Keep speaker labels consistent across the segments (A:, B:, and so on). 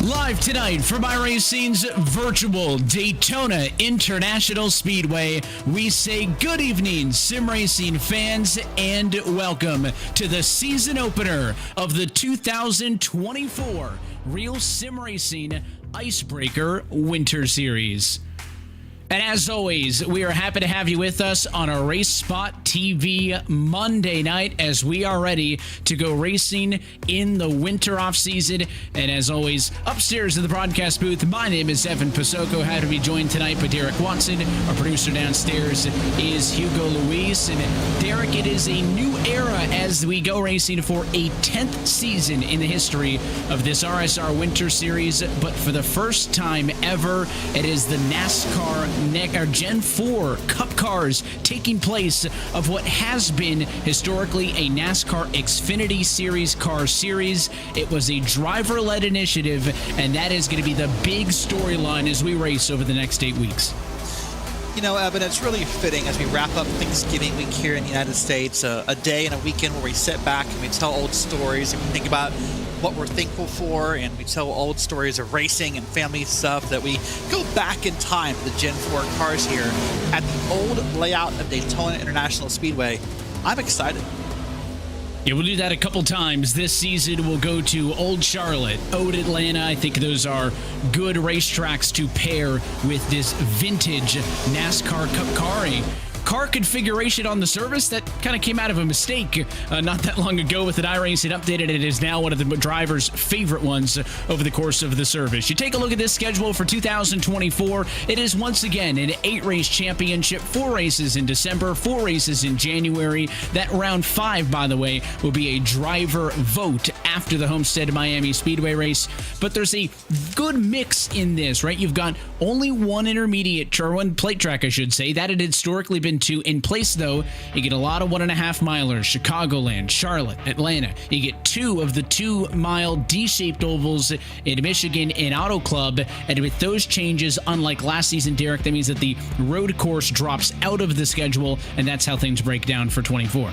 A: Live tonight from iRacing's virtual Daytona International Speedway, we say good evening, sim racing fans, and welcome to the season opener of the 2024 RealSimRacing IceBreaker Winter Series. And as always, we are happy to have you with us on a RaceSpotTV Monday night as we are ready to go racing in the winter off season. And as always, upstairs in the broadcast booth, my name is Evan Pasoko. Happy to be joined tonight by Derek Watson. Our producer downstairs is Hugo Luis. And Derek, it is a new era as we go racing for a 10th season in the history of this RSR Winter Series. But for the first time ever, it is the NASCAR Gen 4 Cup cars taking place of what has been historically a NASCAR Xfinity Series car series. It was a driver-led initiative, and that is going to be the big storyline as we race over the next 8 weeks.
B: You know, Evan, it's really fitting as we wrap up Thanksgiving week here in the United States, a day and a weekend where we sit back and we tell old stories and we think about what we're thankful for, and we tell old stories of racing and family stuff, that we go back in time to the Gen 4 cars here at the old layout of Daytona International Speedway. I'm excited.
A: Yeah, we'll do that a couple times. This season we'll go to Old Charlotte, Old Atlanta. I think those are good racetracks to pair with this vintage NASCAR Cup car configuration on the service that kind of came out of a mistake not that long ago with an iRacing updated. It is now one of the drivers' favorite ones over the course of the service. You take a look at this schedule for 2024. It is once again an 8-race championship, 4 races in December, 4 races in January. That round 5, by the way, will be a driver vote after the Homestead Miami Speedway race. But there's a good mix in this, right? You've got only one intermediate, or one plate track, I should say. That had historically been 2 in place, though. You get a lot of 1.5 milers, Chicagoland, Charlotte, Atlanta. You get 2 of the 2-mile D-shaped ovals in Michigan and Auto Club. And with those changes, unlike last season, Derek, that means that the road course drops out of the schedule, and that's how things break down for 24.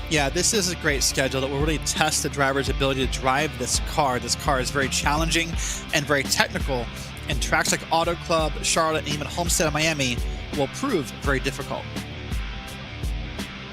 B: Yeah, this is a great schedule that will really test the driver's ability to drive this car. This car is very challenging and very technical, and tracks like Auto Club, Charlotte, and even Homestead of Miami will prove very difficult.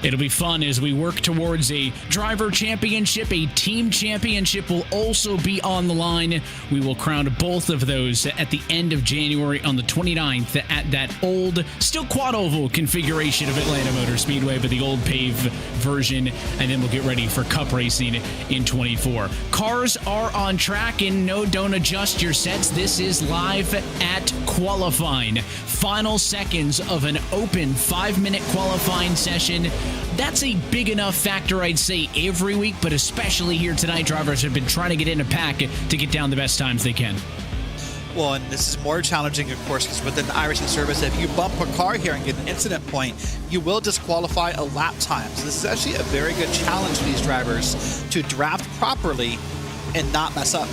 A: It'll be fun as we work towards a driver championship. A team championship will also be on the line. We will crown both of those at the end of January on the 29th at that old, still quad oval configuration of Atlanta Motor Speedway, but the old pave version. And then we'll get ready for Cup racing in 24. Cars are on track, and no, don't adjust your sets. This is live at qualifying. Final seconds of an open 5-minute qualifying session. That's a big enough factor, I'd say, every week, but especially here tonight, drivers have been trying to get in a pack to get down the best times they can.
B: Well, and this is more challenging, of course, because within the iRacing service, if you bump a car here and get an incident point, you will disqualify a lap time. So this is actually a very good challenge for these drivers to draft properly and not mess up.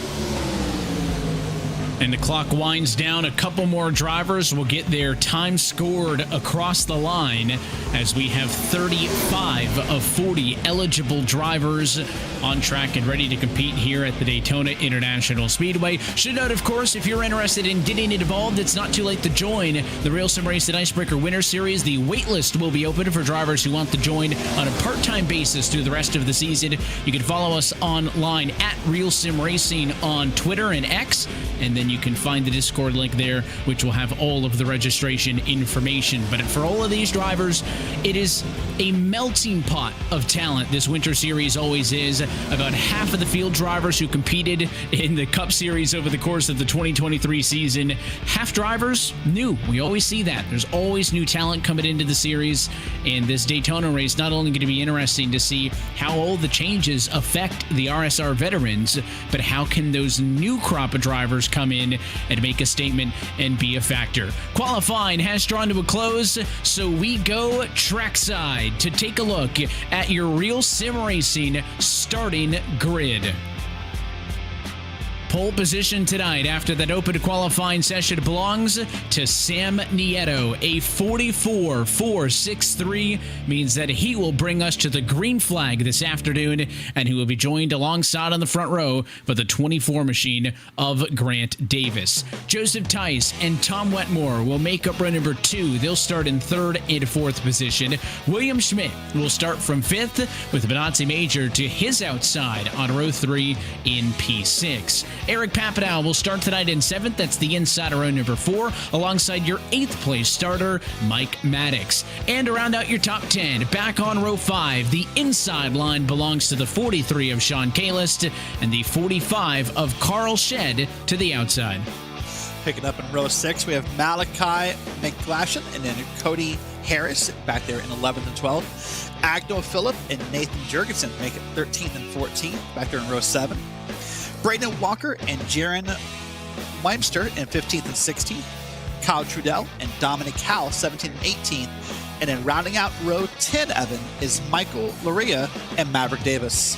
A: And the clock winds down. A couple more drivers will get their time scored across the line as we have 35 of 40 eligible drivers on track and ready to compete here at the Daytona International Speedway. Should note, of course, if you're interested in getting involved, it's not too late to join the RealSimRacing IceBreaker Winter Series. The waitlist will be open for drivers who want to join on a part-time basis through the rest of the season. You can follow us online at RealSimRacing on Twitter and X, and then you can find the Discord link there, which will have all of the registration information. But for all of these drivers, it is a melting pot of talent. This Winter Series always is. About half of the field drivers who competed in the Cup Series over the course of the 2023 season, half drivers new. We always see that. There's always new talent coming into the series, and this Daytona race not only going to be interesting to see how all the changes affect the RSR veterans, but how can those new crop of drivers come in and make a statement and be a factor. Qualifying has drawn to a close, so we go trackside to take a look at your RealSimRacing starting grid. Pole position tonight after that open qualifying session belongs to Sam Nieto. A 44.463 means that he will bring us to the green flag this afternoon, and he will be joined alongside on the front row by the 24 machine of Grant Davis. Joseph Tice and Tom Wetmore will make up row number 2. They'll start in 3rd and 4th position. William Schmidt will start from 5th with Benazzi Major to his outside on row 3 in P6. Eric Papineau will start tonight in 7th. That's the inside of row number 4, alongside your 8th place starter, Mike Maddox. And to round out your top 10, back on row 5, the inside line belongs to the 43 of Sean Kalist and the 45 of Carl Shed to the outside.
B: Picking up in row 6, we have Malachi McGlashan and then Cody Harris back there in 11th and 12th. Agno Phillip and Nathan Jurgensen make it 13th and 14th back there in row 7. Braden Walker and Jaron Weimster in 15th and 16th. Kyle Trudell and Dominic Howell 17th and 18th. And then rounding out row 10, Evan, is Michael Loria and Maverick Davis.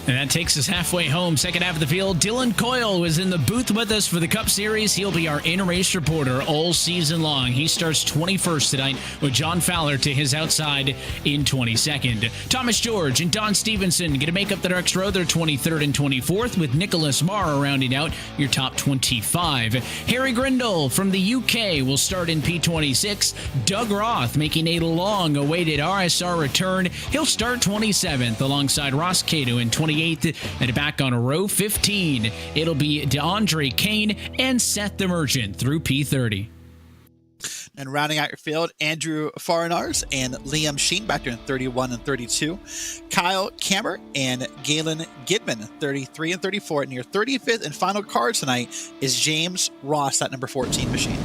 A: And that takes us halfway home. Second half of the field, Dylan Coyle was in the booth with us for the Cup Series. He'll be our in-race reporter all season long. He starts 21st tonight with John Fowler to his outside in 22nd. Thomas George and Don Stevenson going to make up the next row. They're 23rd and 24th, with Nicholas Marr rounding out your top 25. Harry Grindle from the UK will start in P26. Doug Roth making a long-awaited RSR return. He'll start 27th alongside Ross Cato in 28th, and back on row 15, it'll be DeAndre Kane and Seth the Merchant through P30.
B: And rounding out your field, Andrew Farinars and Liam Sheen back there in 31 and 32. Kyle Kammer and Galen Gidman, 33 and 34. And your 35th and final car tonight is James Ross, that number 14 machine.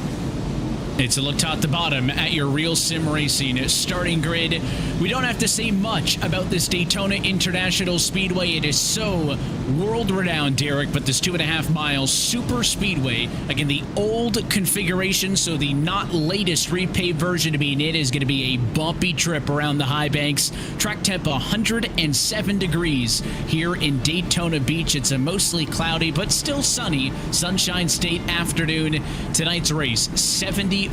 A: It's a look top to bottom at your Real Sim Racing starting grid. We don't have to say much about this Daytona International Speedway. It is so world-renowned, Derek, but this 2.5 mile super speedway, again, the old configuration, so the not latest repaved version to be in it is going to be a bumpy trip around the high banks. Track temp 107 degrees here in Daytona Beach. It's a mostly cloudy but still sunny Sunshine State afternoon. Tonight's race, 75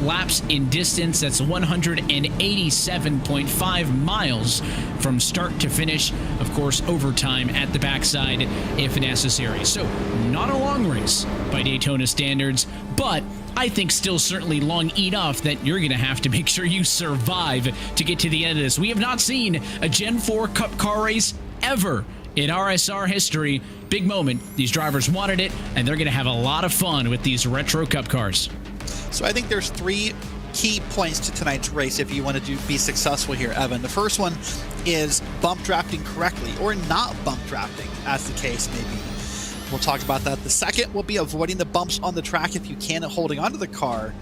A: laps in distance. That's 187.5 miles from start to finish. Of course, overtime at the backside if necessary. So, not a long race by Daytona standards, but I think still certainly long enough that you're going to have to make sure you survive to get to the end of this. We have not seen a Gen 4 Cup car race ever in RSR history. Big moment. These drivers wanted it, and they're going to have a lot of fun with these retro Cup cars.
B: So I think there's 3 key points to tonight's race if you want to be successful here, Evan. The first one is bump drafting correctly, or not bump drafting, as the case may be. We'll talk about that. The second will be avoiding the bumps on the track if you can, and holding onto the car.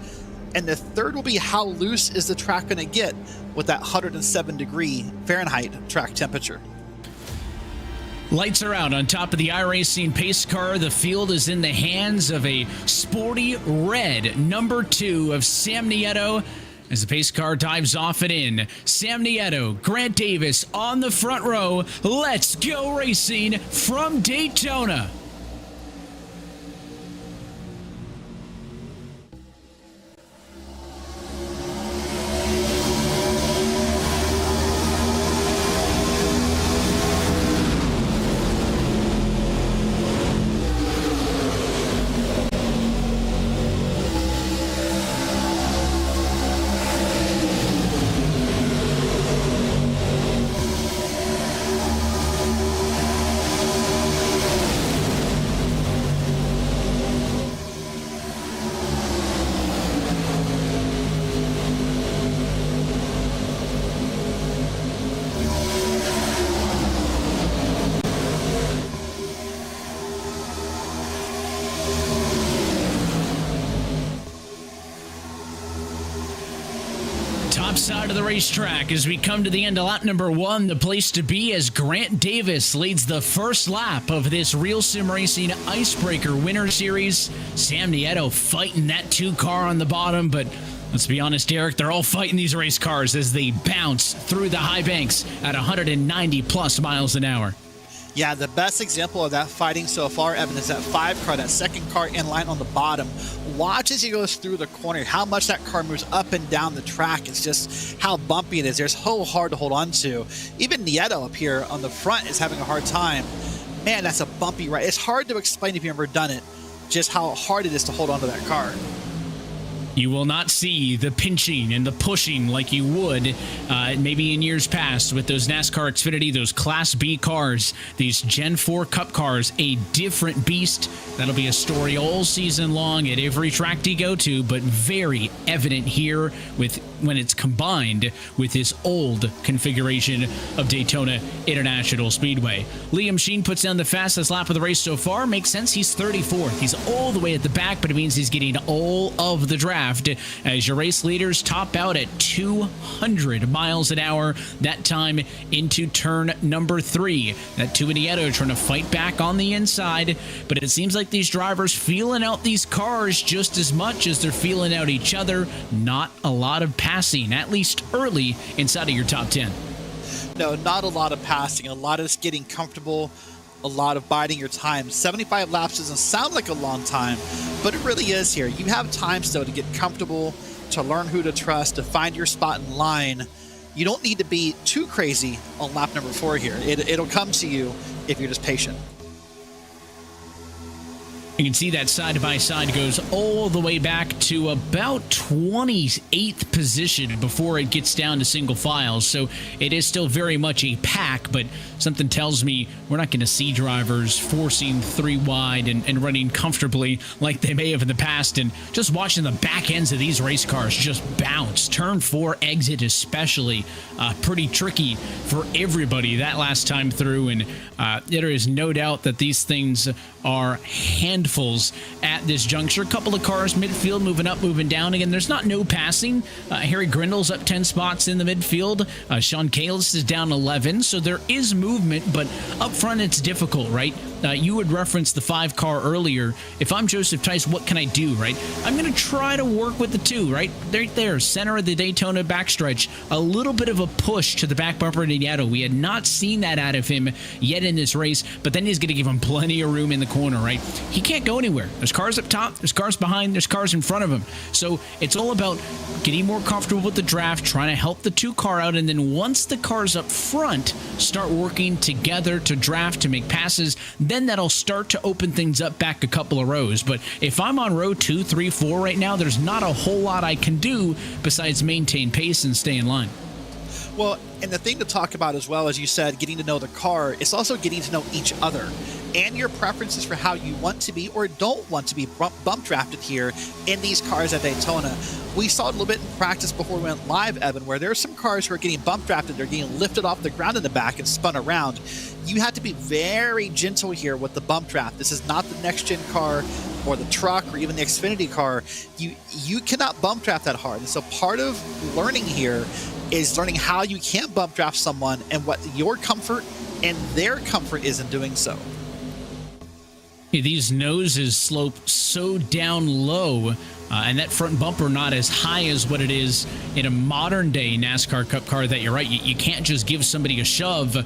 B: And the third will be how loose is the track going to get with that 107 degree Fahrenheit track temperature.
A: Lights are out on top of the iRacing pace car. The field is in the hands of a sporty red number 2 of Sam Nieto as the pace car dives off and in. Sam Nieto, Grant Davis on the front row. Let's go racing from Daytona. Top side of the racetrack as we come to the end of lap number 1, the place to be as Grant Davis leads the first lap of this Real Sim Racing IceBreaker Winter Series. Sam Nieto fighting that 2 car on the bottom, but let's be honest, Derek, they're all fighting these race cars as they bounce through the high banks at 190 plus miles an hour.
B: Yeah, the best example of that fighting so far, Evan, is that 5 car, that second car in line on the bottom. Watch as he goes through the corner, how much that car moves up and down the track. It's just how bumpy it is. It's so hard to hold on to. Even Nieto up here on the front is having a hard time. Man, that's a bumpy ride. It's hard to explain if you've ever done it, just how hard it is to hold on to that car.
A: You will not see the pinching and the pushing like you would maybe in years past with those NASCAR Xfinity, those Class B cars, these Gen 4 Cup cars, a different beast. That'll be a story all season long at every track you go to, but very evident here with when it's combined with this old configuration of Daytona International Speedway. Liam Sheen puts down the fastest lap of the race so far. Makes sense. He's 34th. He's all the way at the back, but it means he's getting all of the draft as your race leaders top out at 200 miles an hour that time into turn number 3. That two Nieto trying to fight back on the inside, but it seems like these drivers feeling out these cars just as much as they're feeling out each other. Not a lot of passing, at least early inside of your top 10.
B: No, not a lot of passing. A lot of just getting comfortable, a lot of biding your time. 75 laps doesn't sound like a long time, but it really is here. You have time still to get comfortable, to learn who to trust, to find your spot in line. You don't need to be too crazy on lap number 4 here. It'll come to you if you're just patient.
A: You can see that side-by-side goes all the way back to about 28th position before it gets down to single files. So it is still very much a pack, but something tells me we're not going to see drivers forcing 3 wide and running comfortably like they may have in the past. And just watching the back ends of these race cars just bounce. Turn 4 exit especially pretty tricky for everybody that last time through. And there is no doubt that these things are handfuls at this juncture. A couple of cars midfield moving up, moving down. Again, there's not no passing. Harry Grindle's up 10 spots in the midfield. Sean Kalis is down 11, so there is movement, but up front it's difficult, right? You would reference the 5 car earlier. If I'm Joseph Tice, what can I do, right? I'm going to try to work with the 2, right? Right there, center of the Daytona backstretch. A little bit of a push to the back bumper to Nieto. We had not seen that out of him yet in this race, but then he's going to give him plenty of room in the corner, right? He can't go anywhere. There's cars up top, there's cars behind, there's cars in front of him. So it's all about getting more comfortable with the draft, trying to help the 2 car out, and then once the cars up front start working together to draft, to make passes, then that'll start to open things up back a couple of rows. But if I'm on row 2, 3, 4 right now, there's not a whole lot I can do besides maintain pace and stay in line.
B: Well, and the thing to talk about as well, as you said, getting to know the car, it's also getting to know each other and your preferences for how you want to be or don't want to be bump drafted here in these cars at Daytona. We saw it a little bit in practice before we went live, Evan, where there are some cars who are getting bump drafted. They're getting lifted off the ground in the back and spun around. You have to be very gentle here with the bump draft. This is not the next-gen car or the truck or even the Xfinity car. You cannot bump draft that hard. And so part of learning here is learning how you can't bump draft someone and what your comfort and their comfort is in doing so.
A: These noses slope so down low, and that front bumper not as high as what it is in a modern day NASCAR Cup car, that you're right. You can't just give somebody a shove.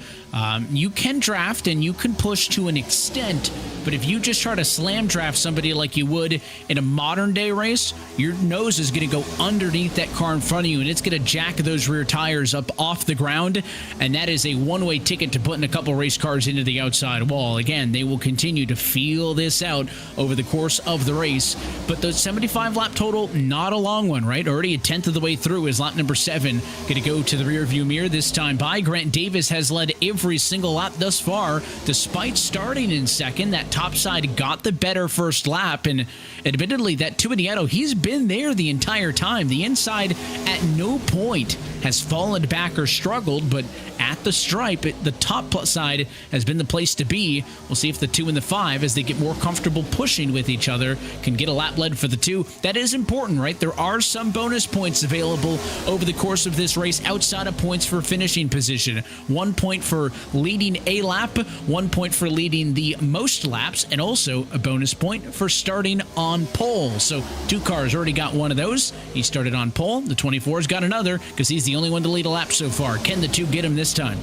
A: You can draft and you can push to an extent, but if you just try to slam draft somebody like you would in a modern day race, your nose is going to go underneath that car in front of you, and it's going to jack those rear tires up off the ground, and that is a one-way ticket to putting a couple race cars into the outside wall. Again, they will continue to feel this out over the course of the race, but the 75 lap total, not a long one, right? Already a 10th of the way through is lap number 7. Going to go to the rear view mirror this time by Grant Davis. Has led every single lap thus far, despite starting in second. That top side got the better first lap, and admittedly, that Nieto, he's been there the entire time. The inside at no point has fallen back or struggled, but at the stripe, the top side has been the place to be. We'll see if the 2 and the 5, as they get more comfortable pushing with each other, can get a lap lead for the 2. That is important, right? There are some bonus points available over the course of this race outside of points for finishing position. 1 point for leading a lap, 1 point for leading the most laps, and also a bonus point for starting on pole. So 2 cars already got one of those. He started on pole. The 24's got another because he's the only one to lead a lap so far. Can the 2 get him this time?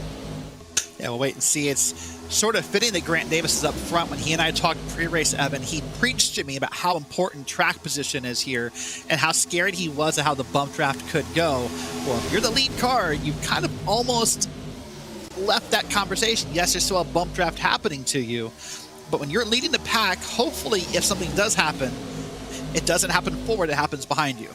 B: Yeah, we'll wait and see. It's sort of fitting that Grant Davis is up front. When he and I talked pre-race, Evan, he preached to me about how important track position is here and how scared he was of how the bump draft could go. Well, if you're the lead car, you kind of almost left that conversation. Yes, there's still a bump draft happening to you, but when you're leading the pack, hopefully if something does happen, it doesn't happen forward, it happens behind you.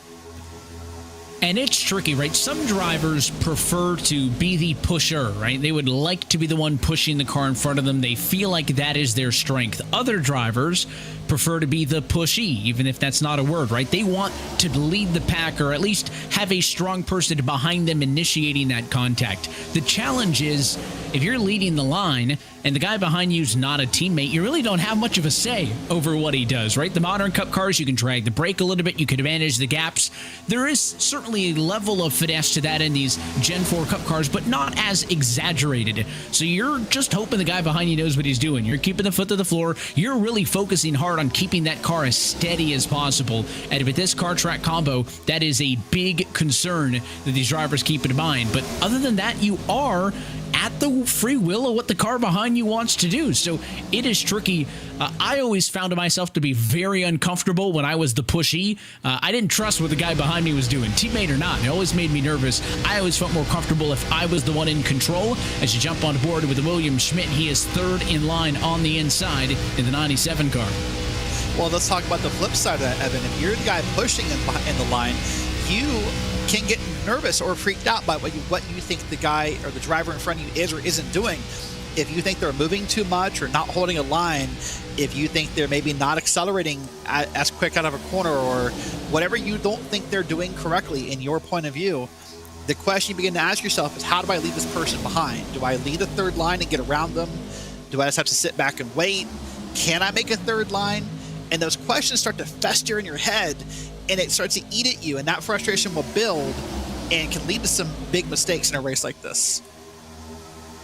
A: And it's tricky, right? Some drivers prefer to be the pusher, right? They would like to be the one pushing the car in front of them. They feel like that is their strength. Other drivers prefer to be the pushy, even if that's not a word, right? They want to lead the pack or at least have a strong person behind them initiating that contact. The challenge is, if you're leading the line and the guy behind you is not a teammate, you really don't have much of a say over what he does, right? The modern Cup cars, you can drag the brake a little bit, you can manage the gaps. There is certainly a level of finesse to that in these Gen 4 Cup cars, but not as exaggerated. So you're just hoping the guy behind you knows what he's doing. You're keeping the foot to the floor. You're really focusing hard on keeping that car as steady as possible. And with this car track combo, that is a big concern that these drivers keep in mind. But other than that, you are at the free will of what the car behind you wants to do. So it is tricky. I always found myself to be very uncomfortable when I was the pushy. I didn't trust what the guy behind me was doing, teammate or not. It always made me nervous. I always felt more comfortable if I was the one in control. As you jump on board with William Schmidt, he is third in line on the inside in the 97 car.
B: Well, let's talk about the flip side of that, Evan. If you're the guy pushing in the line, you can get nervous or freaked out by what you think the guy or the driver in front of you is or isn't doing. If you think they're moving too much or not holding a line, if you think they're maybe not accelerating as quick out of a corner or whatever you don't think they're doing correctly in your point of view, the question you begin to ask yourself is, how do I leave this person behind? Do I lead a third line and get around them? Do I just have to sit back and wait? Can I make a third line? And those questions start to fester in your head, and it starts to eat at you, and that frustration will build and can lead to some big mistakes in a race like this.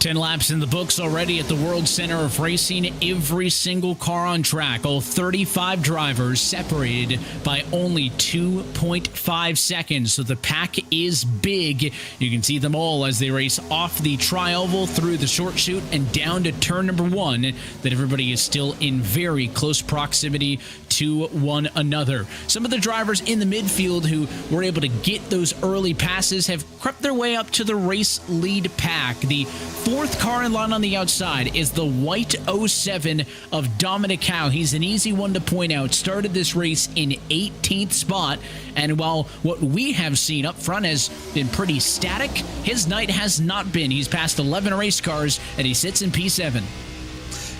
A: 10 laps in the books already at the World Center of Racing. Every single car on track, all 35 drivers separated by only 2.5 seconds. So the pack is big. You can see them all as they race off the tri-oval through the short chute and down to turn number 1, that everybody is still in very close proximity to one another. Some of the drivers in the midfield who were able to get those early passes have crept their way up to the race lead pack. The fourth car in line on the outside is the white 07 of Dominic Howe. He's an easy one to point out. Started this race in 18th spot, and while what we have seen up front has been pretty static, his night has not been. He's passed 11 race cars, and he sits in P7.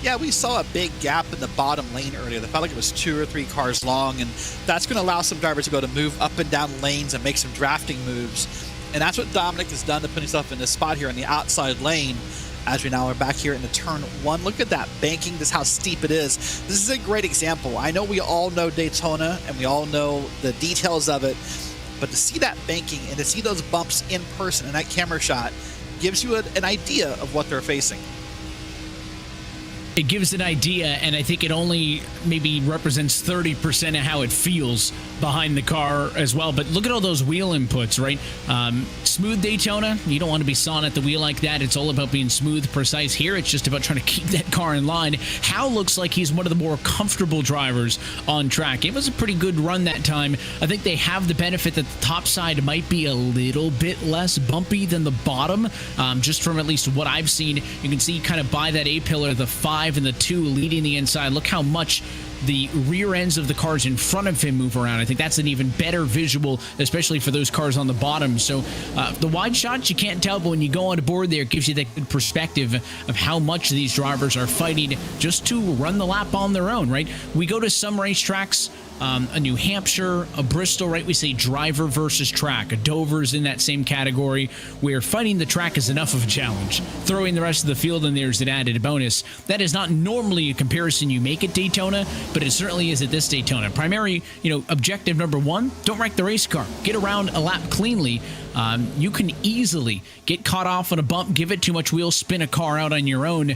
B: Yeah, we saw a big gap in the bottom lane earlier. It felt like it was 2 or 3 cars long, and that's going to allow some drivers to be able to move up and down lanes and make some drafting moves. And that's what Dominic has done to put himself in this spot here in the outside lane as we now are back here in the turn 1. Look at that banking. This is how steep it is. This is a great example. I know we all know Daytona and we all know the details of it, but to see that banking and to see those bumps in person in that camera shot gives you an idea of what they're facing.
A: It gives an idea, and I think it only maybe represents 30% of how it feels behind the car as well. But look at all those wheel inputs, right? Smooth Daytona, you don't want to be sawing at the wheel like that. It's all about being smooth, precise. Here, it's just about trying to keep that car in line. Howe looks like he's one of the more comfortable drivers on track. It was a pretty good run that time. I think they have the benefit that the top side might be a little bit less bumpy than the bottom. Just from at least what I've seen, you can see kind of by that A-pillar, the 5 and the 2 leading the inside. Look how much the rear ends of the cars in front of him move around. I think that's an even better visual, especially for those cars on the bottom. So the wide shots, you can't tell, but when you go on board there, it gives you that good perspective of how much these drivers are fighting just to run the lap on their own, right? We go to some racetracks, a New Hampshire, a Bristol, right? We say driver versus track. A Dover's in that same category, where fighting the track is enough of a challenge. Throwing the rest of the field in there is an added bonus. That is not normally a comparison you make at Daytona. but it certainly is at this Daytona. Primary, objective number one, don't wreck the race car. Get around a lap cleanly. You can easily get caught off on a bump, give it too much wheel, spin a car out on your own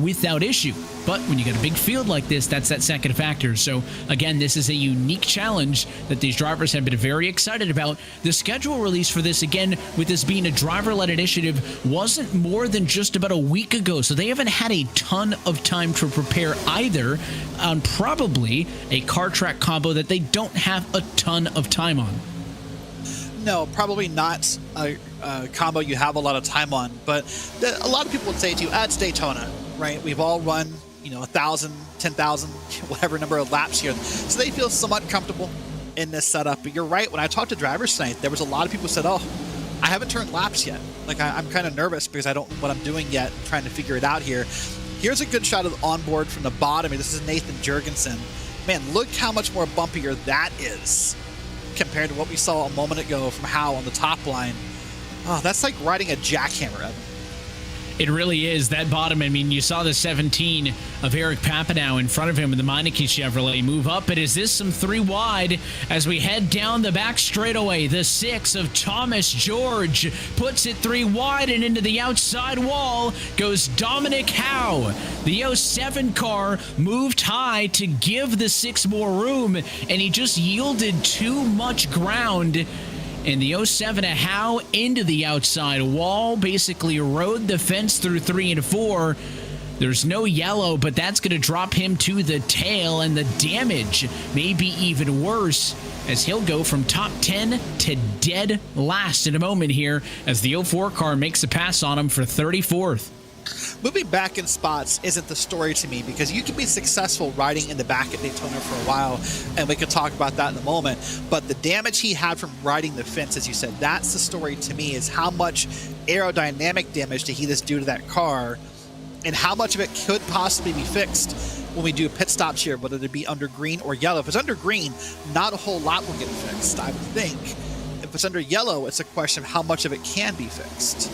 A: without issue. But when you got a big field like this, that's that second factor. So again, this is a unique challenge that these drivers have been very excited about. The schedule release for this, again, with this being a driver-led initiative, wasn't more than just about a week ago. So they haven't had a ton of time to prepare either on probably a car track combo that they don't have a ton of time on.
B: No, probably not a combo you have a lot of time on, but a lot of people would say to you, it's Daytona, right? We've all run, 1,000, 10,000, whatever number of laps here. So they feel somewhat comfortable in this setup. But you're right, when I talked to drivers tonight, there was a lot of people who said, I haven't turned laps yet. Like, I'm kind of nervous because I don't know what I'm doing yet. I'm trying to figure it out here. Here's a good shot of the onboard from the bottom. This is Nathan Jurgensen. Man, look how much more bumpier that is compared to what we saw a moment ago from Howe on the top line. Oh, that's like riding a jackhammer, Evan.
A: It really is. That bottom, you saw the 17 of Eric Papineau in front of him in the Meineke Chevrolet move up. But is this some 3 wide as we head down the back straightaway? The 6 of Thomas George puts it 3 wide, and into the outside wall goes Dominic Howe. The 07 car moved high to give the 6 more room, and he just yielded too much ground. And the 07 of Howe into the outside wall, basically rode the fence through 3 and 4. There's no yellow, but that's going to drop him to the tail, and the damage may be even worse as he'll go from top 10 to dead last in a moment here as the 04 car makes a pass on him for 34th.
B: Moving back in spots isn't the story to me, because you can be successful riding in the back at Daytona for a while, and we could talk about that in a moment. But the damage he had from riding the fence, as you said, that's the story to me, is how much aerodynamic damage did he just do to that car, and how much of it could possibly be fixed when we do pit stops here, whether it be under green or yellow. If it's under green, not a whole lot will get fixed, I would think. If it's under yellow, it's a question of how much of it can be fixed.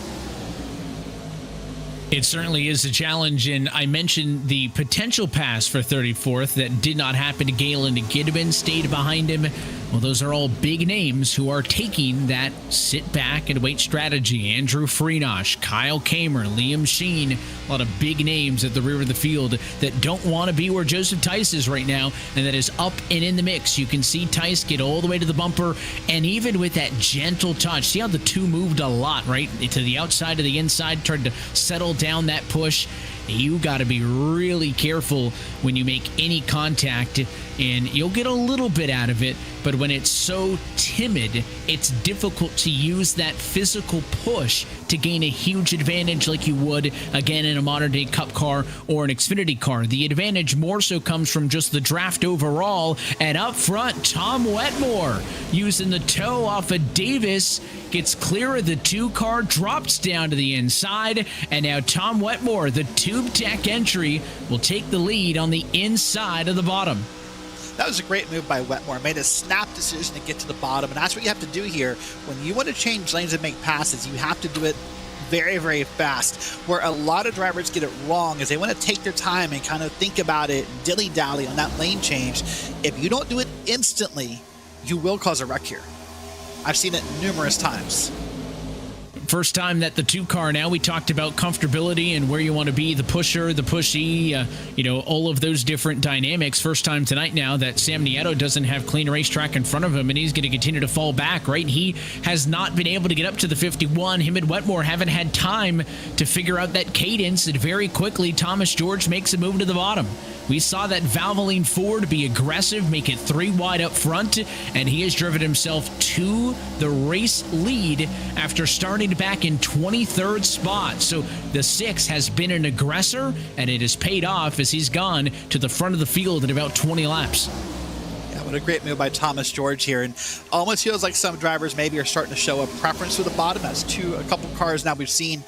A: It certainly is a challenge, and I mentioned the potential pass for 34th that did not happen to Galen Gidman, stayed behind him. Well, those are all big names who are taking that sit back and wait strategy. Andrew Freenosh, Kyle Kamer, Liam Sheen, a lot of big names at the rear of the field that don't want to be where Joseph Tice is right now, and that is up and in the mix. You can see Tice get all the way to the bumper, and even with that gentle touch, see how the two moved a lot, right? To the outside to the inside, tried to settle down that push. You got to be really careful when you make any contact, and you'll get a little bit out of it, but when it's so timid, it's difficult to use that physical push to gain a huge advantage like you would, again, in a modern-day Cup car or an Xfinity car. The advantage more so comes from just the draft overall, and up front, Tom Wetmore using the toe off of Davis, gets clear of the 2 car, drops down to the inside, and now Tom Wetmore, the tube deck entry, will take the lead on the inside of the bottom.
B: That was a great move by Wetmore. Made a snap decision to get to the bottom, and that's what you have to do here. When you want to change lanes and make passes, you have to do it very, very fast. Where a lot of drivers get it wrong is they want to take their time and kind of think about it, dilly-dally on that lane change. If you don't do it instantly, you will cause a wreck here. I've seen it numerous times.
A: First time that the 2 car, now we talked about comfortability and where you want to be, the pusher, the pushy, all of those different dynamics. First time tonight now that Sam Nieto doesn't have clean racetrack in front of him, and he's going to continue to fall back, right? He has not been able to get up to the 51. Him and Wetmore haven't had time to figure out that cadence, and very quickly Thomas George makes a move to the bottom. We saw that Valvoline Ford be aggressive, make it 3 wide up front, and he has driven himself to the race lead after starting back in 23rd spot. So the 6 has been an aggressor, and it has paid off as he's gone to the front of the field in about 20 laps.
B: Yeah, what a great move by Thomas George here, and almost feels like some drivers maybe are starting to show a preference for the bottom. That's a couple cars now we've seen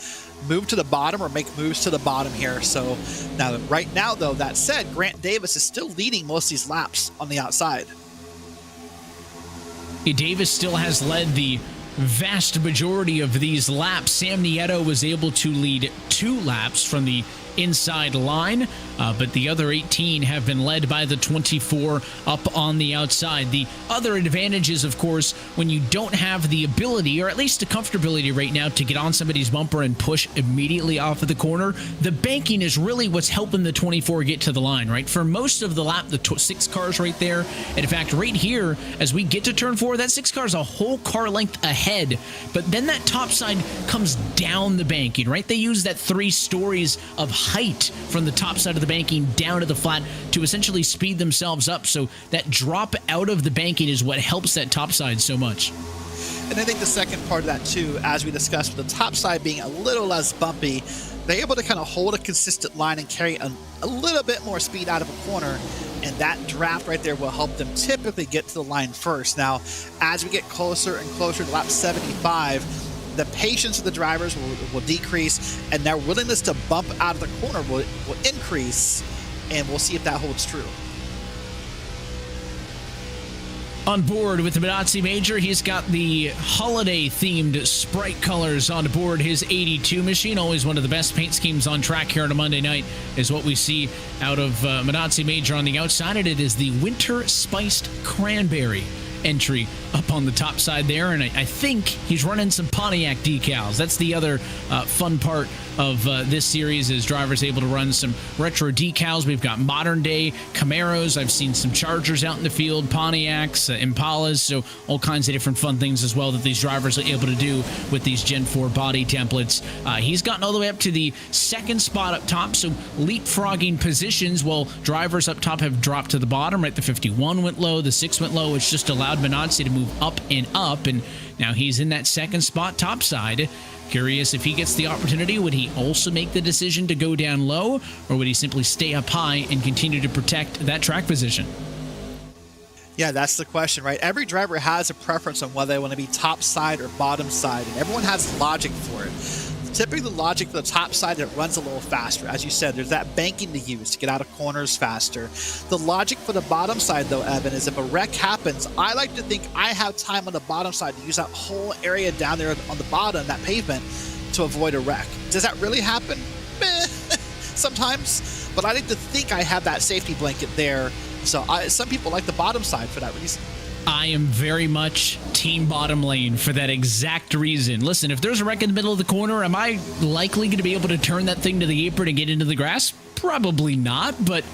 B: move to the bottom or make moves to the bottom here. So now, right now, though, that said, Grant Davis is still leading most of these laps on the outside.
A: Davis still has led the vast majority of these laps. Sam Nieto was able to lead 2 laps from the inside line, but the other 18 have been led by the 24 up on the outside. The other advantage is, of course, when you don't have the ability, or at least the comfortability right now, to get on somebody's bumper and push immediately off of the corner, the banking is really what's helping the 24 get to the line, right? For most of the lap, the 6 cars right there, and in fact, right here, as we get to turn 4, that 6 car is a whole car length ahead, but then that top side comes down the banking, right? They use that 3 stories of height from the top side of the banking down to the flat to essentially speed themselves up. So that drop out of the banking is what helps that top side so much.
B: And I think the second part of that too, as we discussed, with the top side being a little less bumpy, they're able to kind of hold a consistent line and carry a little bit more speed out of a corner, and that draft right there will help them typically get to the line first. Now, as we get closer and closer to lap 75, the patience of the drivers will decrease, and their willingness to bump out of the corner will increase, and we'll see if that holds true.
A: On board with the Minotzi Major, he's got the holiday-themed Sprite colors on board his 82 machine. Always one of the best paint schemes on track here on a Monday night is what we see out of Minotzi Major on the outside, and it is the Winter Spiced Cranberry entry up on the top side there, and I think he's running some Pontiac decals. That's the other fun part of this series, is drivers able to run some retro decals. We've got modern day Camaros. I've seen some Chargers out in the field, Pontiacs, Impalas, so all kinds of different fun things as well that these drivers are able to do with these Gen 4 body templates. He's gotten all the way up to the 2nd spot up top, so leapfrogging positions while drivers up top have dropped to the bottom, right? The 51 went low, the 6 went low, which just allowed Minotzi to move up, and now he's in that 2nd spot topside. Curious if he gets the opportunity, would he also make the decision to go down low, or would he simply stay up high and continue to protect that track position?
B: Yeah, that's the question, right? Every driver has a preference on whether they want to be top side or bottom side, and everyone has logic for it. Typically, the logic for the top side, it runs a little faster. As you said, there's that banking to use to get out of corners faster. The logic for the bottom side, though, Evan, is if a wreck happens, I like to think I have time on the bottom side to use that whole area down there on the bottom, that pavement, to avoid a wreck. Does that really happen? Sometimes. But I like to think I have that safety blanket there. So some people like the bottom side for that reason.
A: I am very much team bottom lane for that exact reason. Listen, if there's a wreck in the middle of the corner, am I likely going to be able to turn that thing to the apron and get into the grass? Probably not, but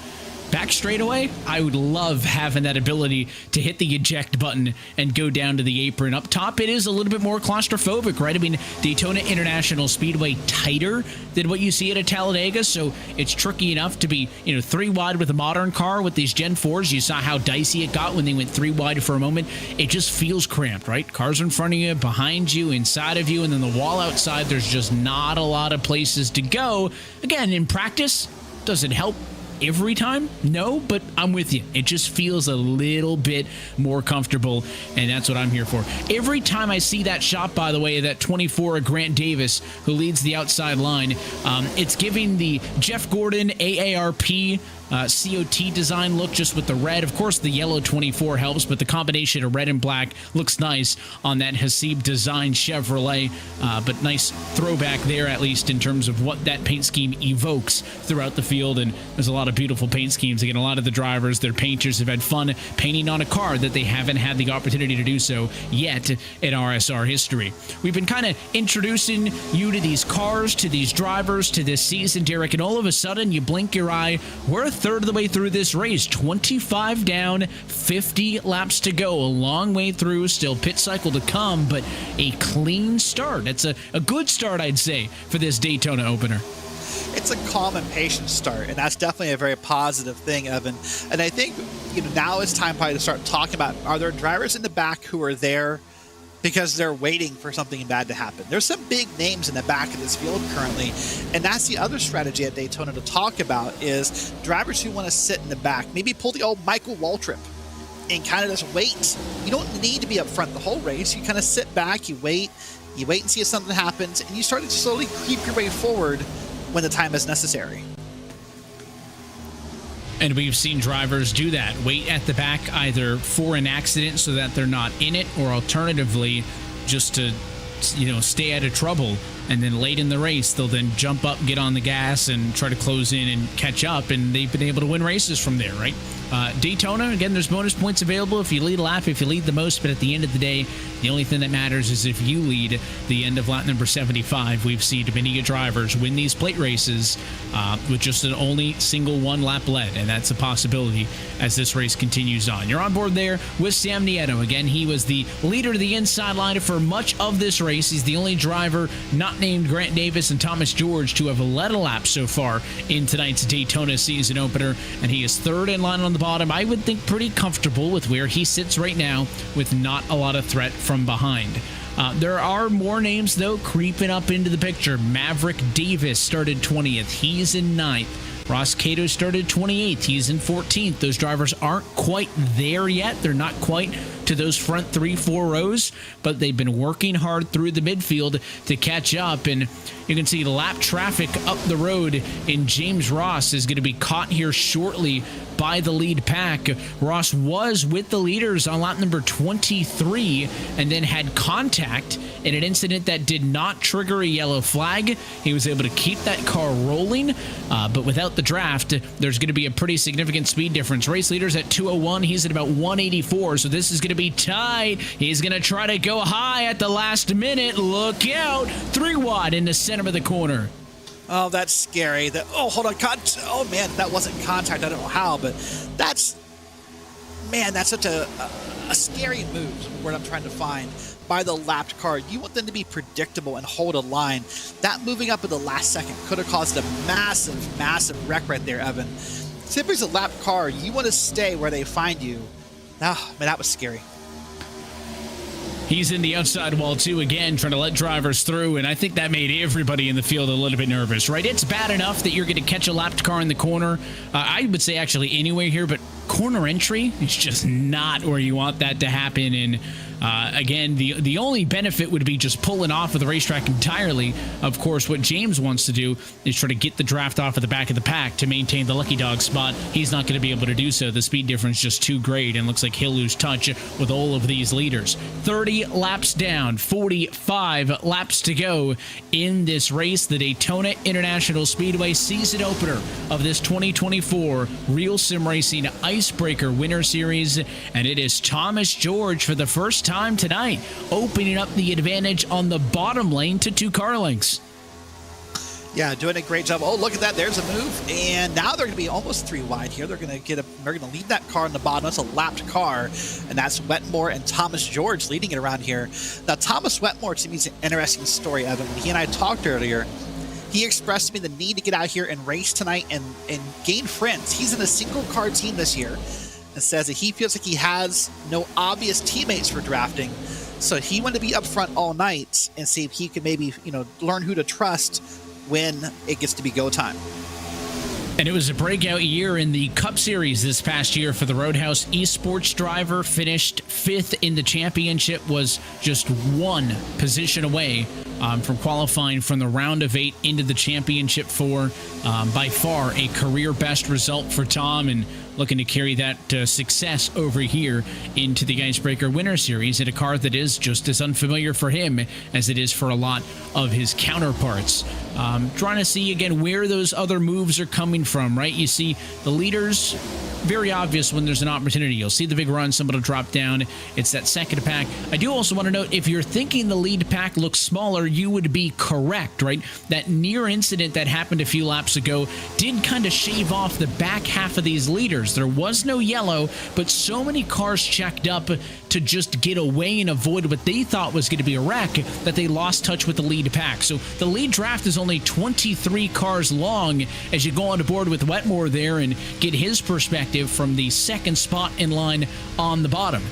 A: back straightaway, I would love having that ability to hit the eject button and go down to the apron. Up top, it is a little bit more claustrophobic, right? I mean, Daytona International Speedway tighter than what you see at a Talladega, so it's tricky enough to be, 3 wide with a modern car. With these Gen 4s, you saw how dicey it got when they went 3 wide for a moment. It just feels cramped, right? Cars in front of you, behind you, inside of you, and then the wall outside. There's just not a lot of places to go. Again, in practice, does it help every time? No, but I'm with you. It just feels a little bit more comfortable, and that's what I'm here for. Every time I see that shot, by the way, that 24 Grant Davis, who leads the outside line, it's giving the Jeff Gordon AARP COT design look, just with the red. Of course, the yellow 24 helps, but the combination of red and black looks nice on that Hasib design Chevrolet. But nice throwback there, at least in terms of what that paint scheme evokes throughout the field. And there's a lot of beautiful paint schemes. Again, a lot of the drivers, their painters, have had fun painting on a car that they haven't had the opportunity to do so yet in RSR history. We've been kind of introducing you to these cars, to these drivers, to this season, Derek, and all of a sudden you blink your eye, we're a third of the way through this race. 25 down, 50 laps to go. A long way through, still pit cycle to come, but a clean start. It's a good start, I'd say, for this Daytona opener.
B: It's a calm and patient start, and that's definitely a very positive thing, Evan. And I think now it's time probably to start talking about, are there drivers in the back who are there because they're waiting for something bad to happen? There's some big names in the back of this field currently, and that's the other strategy at Daytona to talk about, is drivers who want to sit in the back. Maybe pull the old Michael Waltrip and kind of just wait. You don't need to be up front the whole race. You kind of sit back, you wait and see if something happens, and you start to slowly creep your way forward when the time is necessary.
A: And we've seen drivers do that. Wait at the back either for an accident so that they're not in it, or alternatively just to, stay out of trouble and then late in the race, they'll then jump up, get on the gas, and try to close in and catch up, and they've been able to win races from there, right? Daytona, again, there's bonus points available if you lead a lap, if you lead the most, but at the end of the day, the only thing that matters is if you lead the end of lap number 75. We've seen many drivers win these plate races with just an only single one lap led, and that's a possibility as this race continues on. You're on board there with Sam Nieto. Again, he was the leader of the inside line for much of this race. He's the only driver not named Grant Davis and Thomas George to have led a lap so far in tonight's Daytona season opener, and he is third in line on the bottom. I would think pretty comfortable with where he sits right now with not a lot of threat from behind. There are more names, though, creeping up into the picture. Maverick Davis started 20th. He's in 9th. Ross Cato started 28th. He's in 14th. Those drivers aren't quite there yet. They're not quite to those front 3-4 rows, but they've been working hard through the midfield to catch up. And you can see the lap traffic up the road in James Ross is going to be caught here shortly by the lead pack. Ross was with the leaders on lap number 23 and then had contact in an incident that did not trigger a yellow flag. He was able to keep that car rolling, but without the draft, there's going to be a pretty significant speed difference. Race leaders at 201. He's at about 184, so this is going to be tight. He's going to try to go high at the last minute. Look out. 3 wide in the center of the corner.
B: Oh, that's scary. Oh, hold on. Oh, man, that wasn't contact. I don't know how, but that's such a scary move, what I'm trying to find, by the lapped car. You want them to be predictable and hold a line. That moving up at the last second could have caused a massive, massive wreck right there, Evan. Typically, as a lapped car, you want to stay where they find you. Oh, man, that was scary.
A: He's in the outside wall, too, again, trying to let drivers through, and I think that made everybody in the field a little bit nervous, right? It's bad enough that you're going to catch a lapped car in the corner. I would say actually anywhere here, but corner entry is just not where you want that to happen, and again, the only benefit would be just pulling off of the racetrack entirely. Of course, what James wants to do is try to get the draft off of the back of the pack to maintain the lucky dog spot. He's not going to be able to do so. The speed difference is just too great, and looks like he'll lose touch with all of these leaders. 30 laps down, 45 laps to go in this race. The Daytona International Speedway season opener of this 2024 RealSimRacing IceBreaker Winter Series, and it is Thomas George for the first time tonight, opening up the advantage on the bottom lane to 2 car lengths.
B: Yeah, doing a great job. Oh, look at that. There's a move. And now they're going to be almost 3 wide here. They're going to lead that car on the bottom. That's a lapped car. And that's Wetmore and Thomas George leading it around here. Now, Thomas Wetmore, to me, is an interesting story, Evan. When he and I talked earlier, he expressed to me the need to get out here and race tonight and gain friends. He's in a single car team this year, and says that he feels like he has no obvious teammates for drafting. So he wanted to be up front all night and see if he could maybe, learn who to trust when it gets to be go time.
A: And it was a breakout year in the Cup Series this past year for the Roadhouse Esports driver. Finished 5th in the championship, was just 1 position away from qualifying from the round of 8 into the championship 4. By far a career best result for Tom, and looking to carry that success over here into the IceBreaker Winter Series in a car that is just as unfamiliar for him as it is for a lot of his counterparts. Trying to see, again, where those other moves are coming from, right? You see the leaders, very obvious when there's an opportunity. You'll see the big run, somebody will drop down. It's that second pack. I do also want to note, if you're thinking the lead pack looks smaller, you would be correct, right? That near incident that happened a few laps ago did kind of shave off the back half of these leaders. There was no yellow, but so many cars checked up to just get away and avoid what they thought was going to be a wreck that they lost touch with the lead pack. So the lead draft is only 23 cars long as you go on board with Wetmore there and get his perspective from the second spot in line on the bottom.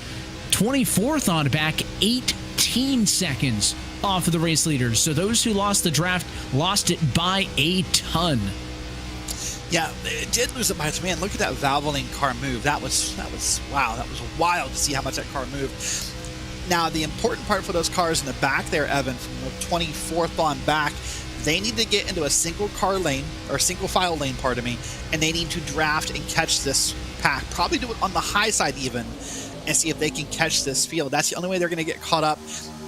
A: 24th on back, 18 seconds off of the race leaders. So those who lost the draft lost it by a ton.
B: Yeah, it did lose it by, man, look at that Valvoline car move. That was wow, that was wild to see how much that car moved. Now, the important part for those cars in the back there, Evan, from the 24th on back, they need to get into a single car lane, or single file lane, pardon me, and they need to draft and catch this pack. Probably do it on the high side even, and see if they can catch this field. That's the only way they're going to get caught up.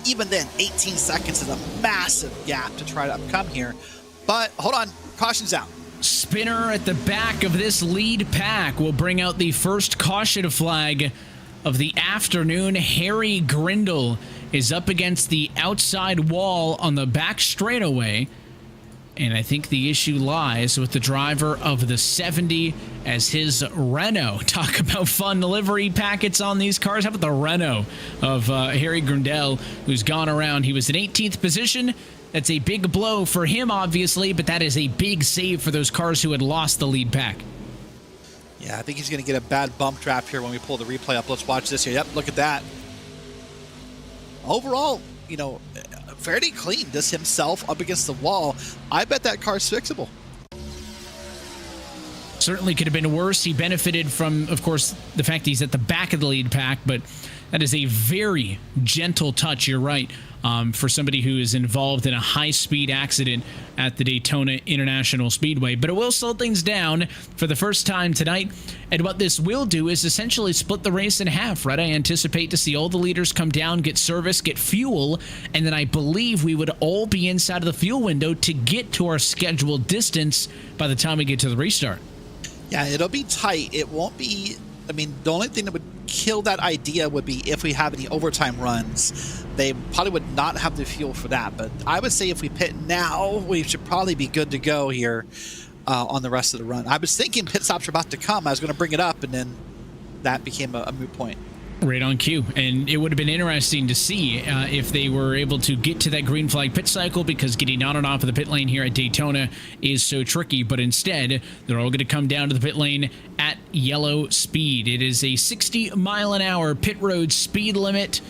B: Even then, 18 seconds is a massive gap to try to come here. But hold on, caution's out.
A: Spinner at the back of this lead pack will bring out the first caution flag of the afternoon. Harry Grindle is up against the outside wall on the back straightaway. And I think the issue lies with the driver of the 70 as his Renault. Talk about fun livery packets on these cars. How about the Renault of Harry Grindle, who's gone around? He was in 18th position. That's a big blow for him, obviously, but that is a big save for those cars who had lost the lead pack.
B: Yeah, I think he's going to get a bad bump trap here when we pull the replay up. Let's watch this here. Yep, look at that. Overall, you know, fairly clean. Just himself up against the wall. I bet that car's fixable.
A: Certainly could have been worse. He benefited from, of course, the fact he's at the back of the lead pack, but that is a very gentle touch, you're right, for somebody who is involved in a high-speed accident at the Daytona International Speedway. But it will slow things down for the first time tonight. And what this will do is essentially split the race in half, right? I anticipate to see all the leaders come down, get service, get fuel, and then I believe we would all be inside of the fuel window to get to our scheduled distance by the time we get to the restart.
B: Yeah, it'll be tight. It won't be... I mean, the only thing that would kill that idea would be if we have any overtime runs. They probably would not have the fuel for that. But I would say if we pit now, we should probably be good to go here on the rest of the run. I was thinking pit stops are about to come. I was going to bring it up, and then that became a moot point.
A: Right on cue. And it would have been interesting to see if they were able to get to that green flag pit cycle, because getting on and off of the pit lane here at Daytona is so tricky. But instead, they're all going to come down to the pit lane at yellow speed. It is a 60-mile-an-hour pit road speed limit.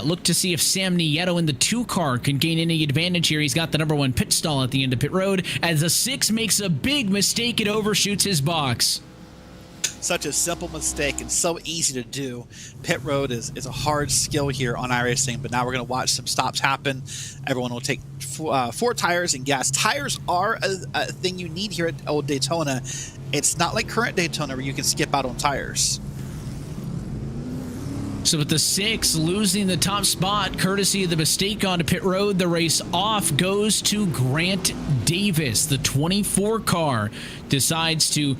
A: Look to see if Sam Nieto in the 2 car can gain any advantage here. He's got the #1 pit stall at the end of pit road as the 6 makes a big mistake. It overshoots his box.
B: Such a simple mistake and so easy to do. Pit road is a hard skill here on iRacing, but now we're going to watch some stops happen. Everyone will take 4 tires and gas. Tires are a thing you need here at old Daytona. It's not like current Daytona where you can skip out on tires.
A: So with the 6 losing the top spot, courtesy of the mistake onto pit road, the race off goes to Grant Davis. The 24 car decides to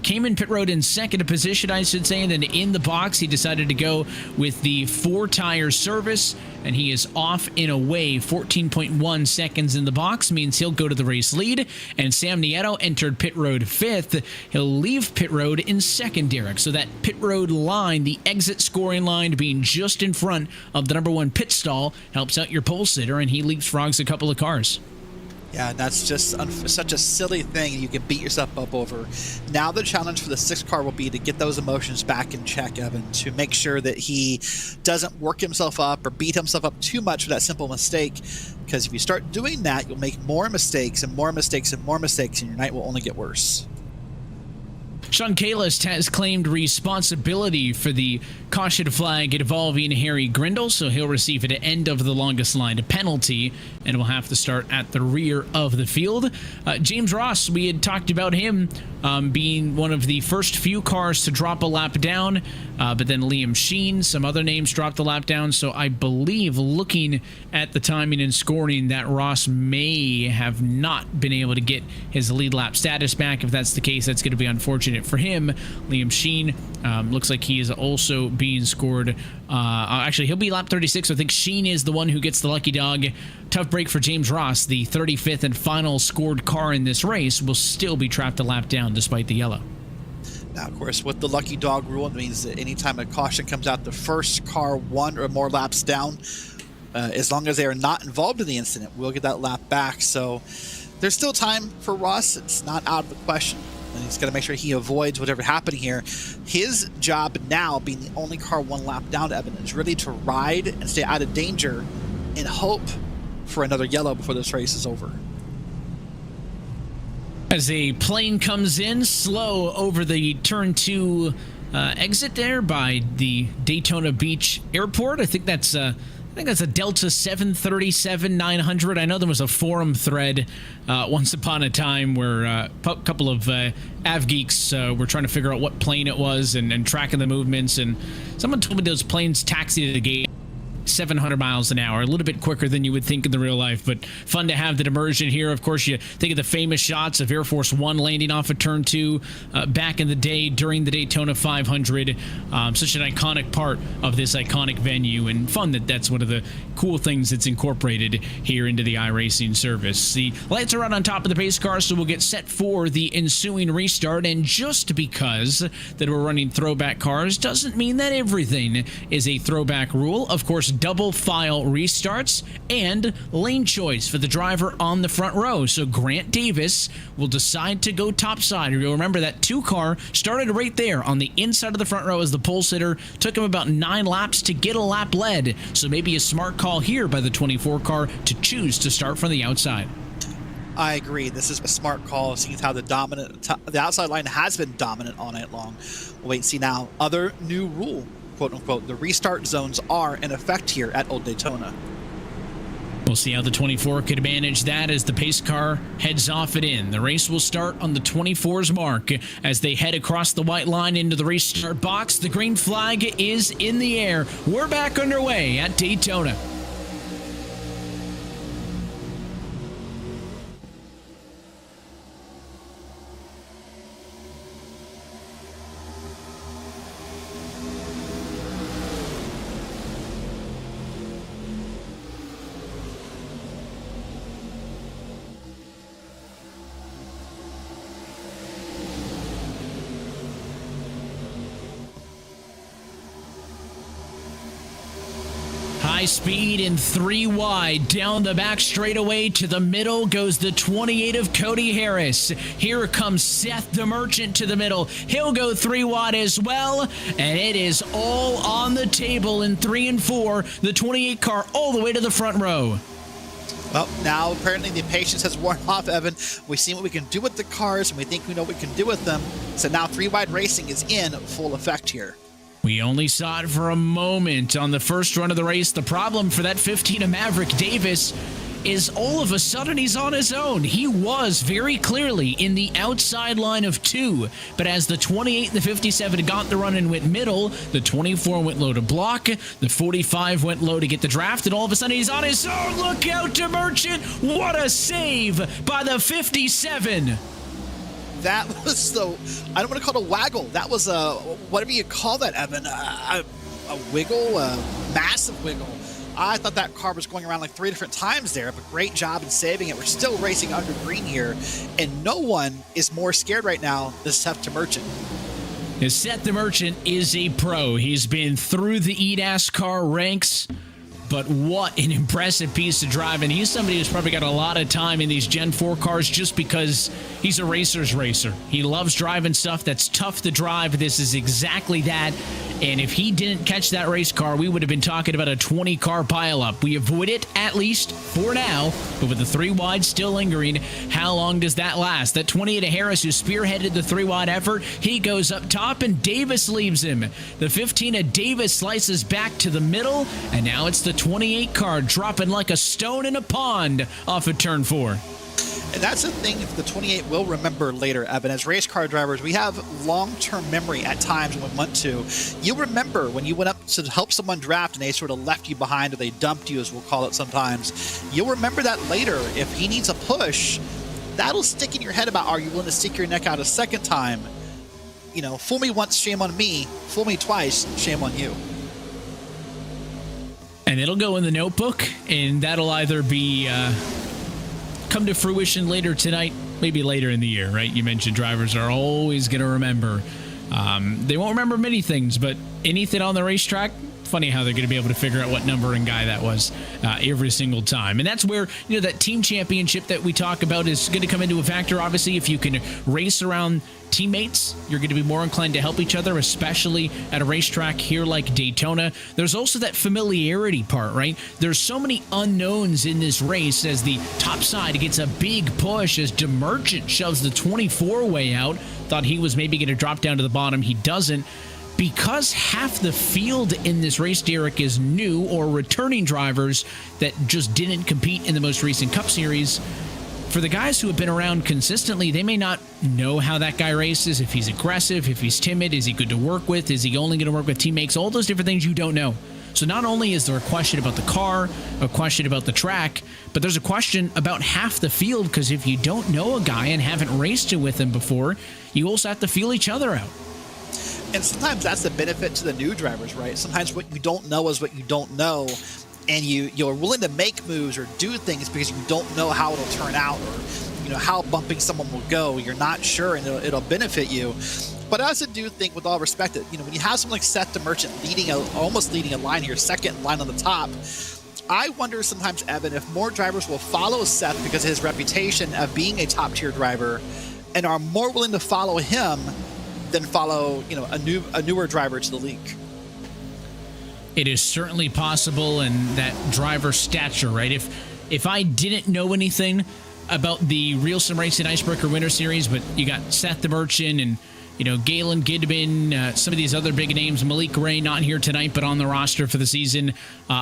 A: came in pit road in second position, I should say, and then in the box, he decided to go with the 4-tire service, and he is off in a way. 14.1 seconds in the box means he'll go to the race lead, and Sam Nieto entered pit road 5th. He'll leave pit road in second, Derek. So that pit road line, the exit scoring line being just in front of the #1 pit stall, helps out your pole sitter, and he leapfrogs a couple of cars.
B: Yeah, that's just such a silly thing you can beat yourself up over. Now the challenge for the 6 car will be to get those emotions back in check, Evan, to make sure that he doesn't work himself up or beat himself up too much for that simple mistake. Because if you start doing that, you'll make more mistakes and more mistakes and more mistakes, and your night will only get worse.
A: Sean Kalis has claimed responsibility for the caution flag involving Harry Grindle, so he'll receive an end of the longest line penalty and will have to start at the rear of the field. James Ross, we had talked about him being one of the first few cars to drop a lap down, but then Liam Sheen, some other names dropped a lap down, so I believe looking at the timing and scoring that Ross may have not been able to get his lead lap status back. If that's the case, that's going to be unfortunate for him. Liam Sheen looks like he is also being scored. Actually, he'll be lap 36. I think Sheen is the one who gets the lucky dog. Tough break for James Ross. The 35th and final scored car in this race will still be trapped a lap down despite the yellow.
B: Now, of course, with the lucky dog rule, it means that anytime a caution comes out, the first car 1 or more laps down, as long as they are not involved in the incident, we'll get that lap back. So there's still time for Ross. It's not out of the question. And he's got to make sure he avoids whatever happened here. His job now, being the only car 1 lap down to Evan, is really to ride and stay out of danger and hope for another yellow before this race is over.
A: As a plane comes in slow over the turn 2 exit there by the Daytona Beach Airport. I think that's a Delta 737-900. I know there was a forum thread once upon a time where a couple of av geeks were trying to figure out what plane it was and tracking the movements. And someone told me those planes taxi to the gate 700 miles an hour, a little bit quicker than you would think in the real life, but fun to have that immersion here. Of course, you think of the famous shots of Air Force One landing off of turn 2 back in the day during the Daytona 500. Such an iconic part of this iconic venue, and fun that that's one of the cool things that's incorporated here into the iRacing service. The lights are out on top of the pace car, so we'll get set for the ensuing restart, and just because that we're running throwback cars doesn't mean that everything is a throwback rule. Of course, double file restarts and lane choice for the driver on the front row. So Grant Davis will decide to go topside. You'll remember that 2 car started right there on the inside of the front row as the pole sitter. Took him about 9 laps to get a lap led. So maybe a smart call here by the 24 car to choose to start from the outside.
B: I agree. This is a smart call, seeing how the outside line has been dominant all night long. We'll wait and see now. Other new rule, quote unquote, the restart zones are in effect here at Old Daytona.
A: We'll see how the 24 could manage that as the pace car heads off it in. The race will start on the 24's mark as they head across the white line into the restart box. The green flag is in the air. We're back underway at Daytona. High speed and 3 wide down the back straightaway to the middle goes the 28 of Cody Harris. Here comes Seth the Merchant to the middle. He'll go 3 wide as well, and it is all on the table in 3 and 4. The 28 car all the way to the front row.
B: Well, now apparently the patience has worn off, Evan. We've seen what we can do with the cars, and we think we know what we can do with them. So now 3 wide racing is in full effect here.
A: We only saw it for a moment on the first run of the race. The problem for that 15 of Maverick Davis is all of a sudden he's on his own. He was very clearly in the outside line of 2, but as the 28 and the 57 got the run and went middle, the 24 went low to block, the 45 went low to get the draft, and all of a sudden he's on his own. Look out to Merchant. What a save by the 57.
B: That was I don't want to call it a waggle. That was a, whatever you call that, Evan, a wiggle, a massive wiggle. I thought that car was going around like 3 different times there, but great job in saving it. We're still racing under green here, and no one is more scared right now than Seth the Merchant.
A: Seth the Merchant is a pro. He's been through the eNASCAR ranks, but what an impressive piece of driving. He's somebody who's probably got a lot of time in these Gen 4 cars just because he's a racer's racer. He loves driving stuff that's tough to drive. This is exactly that. And if he didn't catch that race car, we would have been talking about a 20-car pileup. We avoid it, at least for now, but with the 3 wide still lingering, how long does that last? That 28 of Harris, who spearheaded the 3 wide effort, he goes up top, and Davis leaves him. The 15 of Davis slices back to the middle, and now it's the 28 car dropping like a stone in a pond off of turn 4.
B: And that's the thing the 28 will remember later, Evan. As race car drivers, we have long-term memory at times when we want to. You'll remember when you went up to help someone draft and they sort of left you behind, or they dumped you, as we'll call it sometimes. You'll remember that later. If he needs a push, that'll stick in your head about, are you willing to stick your neck out a second time? You know, fool me once, shame on me. Fool me twice, shame on you.
A: And it'll go in the notebook, and that'll either be come to fruition later tonight, maybe later in the year, right? You mentioned drivers are always going to remember. They won't remember many things, but anything on the racetrack, funny how they're going to be able to figure out what number and guy that was every single time. And that's where, you know, that team championship that we talk about is going to come into a factor. Obviously, if you can race around teammates, you're going to be more inclined to help each other, especially at a racetrack here like Daytona. There's also that familiarity part, right? There's so many unknowns in this race as the top side gets a big push as DeMerchant shoves the 24 way out. Thought he was maybe going to drop down to the bottom. He doesn't. Because half the field in this race, Derek, is new or returning drivers that just didn't compete in the most recent Cup Series, for the guys who have been around consistently, they may not know how that guy races, if he's aggressive, if he's timid, is he good to work with, is he only going to work with teammates, all those different things you don't know. So not only is there a question about the car, a question about the track, but there's a question about half the field, because if you don't know a guy and haven't raced with him before, you also have to feel each other out.
B: And sometimes that's the benefit to the new drivers, right? Sometimes what you don't know is what you don't know, and you're willing to make moves or do things because you don't know how it'll turn out, or how bumping someone will go. You're not sure, and it'll benefit you. But I also do think, with all respect, that when you have someone like Seth the Merchant almost leading a line here, second line on the top, I wonder sometimes, Evan, if more drivers will follow Seth because of his reputation of being a top-tier driver, and are more willing to follow him than follow a newer driver to the league.
A: It is certainly possible, and that driver stature, right? If I didn't know anything about the RealSimRacing IceBreaker Winter Series, but you got Seth the Merchant and Galen Gidman, some of these other big names, Malik Ray not here tonight, but on the roster for the season,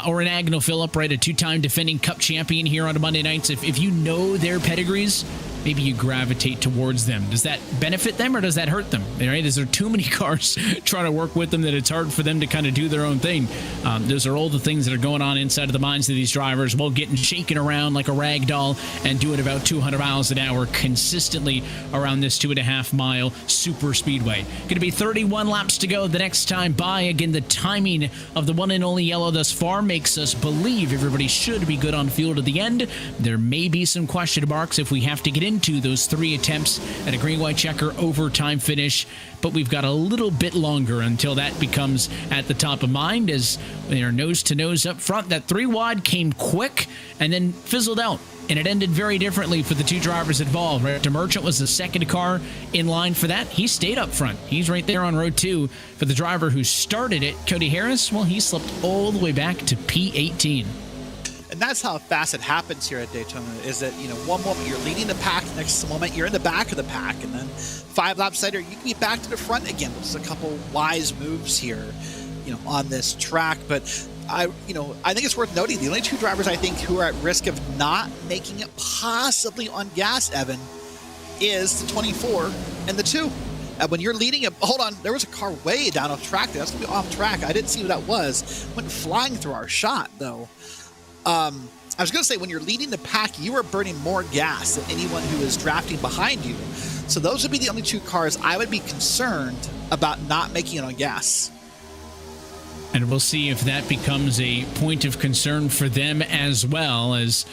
A: or an Agnell Phillip, right, a two-time defending Cup champion here on Monday nights. If you know their pedigrees, maybe you gravitate towards them. Does that benefit them or does that hurt them? Right? Is there too many cars trying to work with them that it's hard for them to kind of do their own thing? Those are all the things that are going on inside of the minds of these drivers while getting shaken around like a rag doll and doing about 200 miles an hour consistently around this 2.5 mile super speedway. Going to be 31 laps to go the next time by. Again, the timing of the one and only yellow thus far makes us believe everybody should be good on field at the end. There may be some question marks if we have to get into those 3 attempts at a green-white checker overtime finish, but we've got a little bit longer until that becomes at the top of mind, as they're nose-to-nose up front. That 3 wide came quick and then fizzled out, and it ended very differently for the 2 drivers involved. Right? The Merchant was the second car in line for that. He stayed up front. He's right there on row 2. For the driver who started it, Cody Harris, well, he slipped all the way back to P18.
B: And that's how fast it happens here at Daytona, is that, one moment you're leading the pack, the next moment you're in the back of the pack, and then 5 laps later, you can be back to the front again, which is a couple wise moves here, on this track. But I think it's worth noting, the only 2 drivers I think who are at risk of not making it possibly on gas, Evan, is the 24 and the 2. And when you're leading it, hold on, there was a car way down off track there. That's going to be off track. I didn't see what that was. Went flying through our shot, though. I was going to say, when you're leading the pack, you are burning more gas than anyone who is drafting behind you. So those would be the only 2 cars I would be concerned about not making it on gas.
A: And we'll see if that becomes a point of concern for them as well, as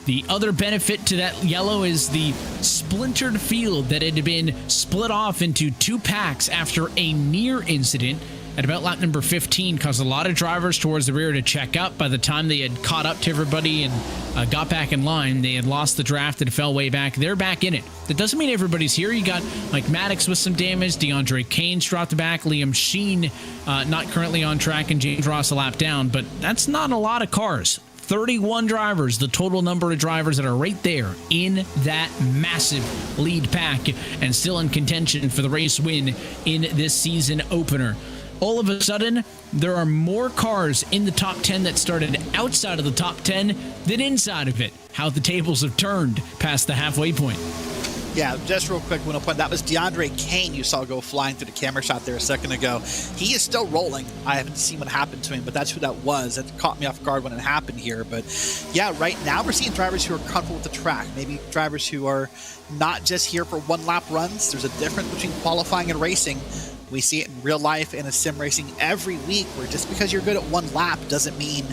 A: the other benefit to that yellow is the splintered field that had been split off into 2 packs after a near incident at about lap number 15, caused a lot of drivers towards the rear to check up. By the time they had caught up to everybody and got back in line, they had lost the draft and fell way back. They're back in it. That doesn't mean everybody's here. You got Mike Maddox with some damage, DeAndre Keynes dropped back, Liam Sheen not currently on track, and James Ross a lap down. But that's not a lot of cars. 31 drivers, the total number of drivers that are right there in that massive lead pack and still in contention for the race win in this season opener. All of a sudden, there are more cars in the top 10 that started outside of the top 10 than inside of it. How the tables have turned past the halfway point.
B: Yeah, just real quick, one point. That was DeAndre Kane you saw go flying through the camera shot there a second ago. He is still rolling. I haven't seen what happened to him, but that's who that was. That caught me off guard when it happened here. But yeah, right now we're seeing drivers who are comfortable with the track. Maybe drivers who are not just here for one-lap runs. There's a difference between qualifying and racing. We see it in real life and in sim racing every week, where just because you're good at 1 lap doesn't mean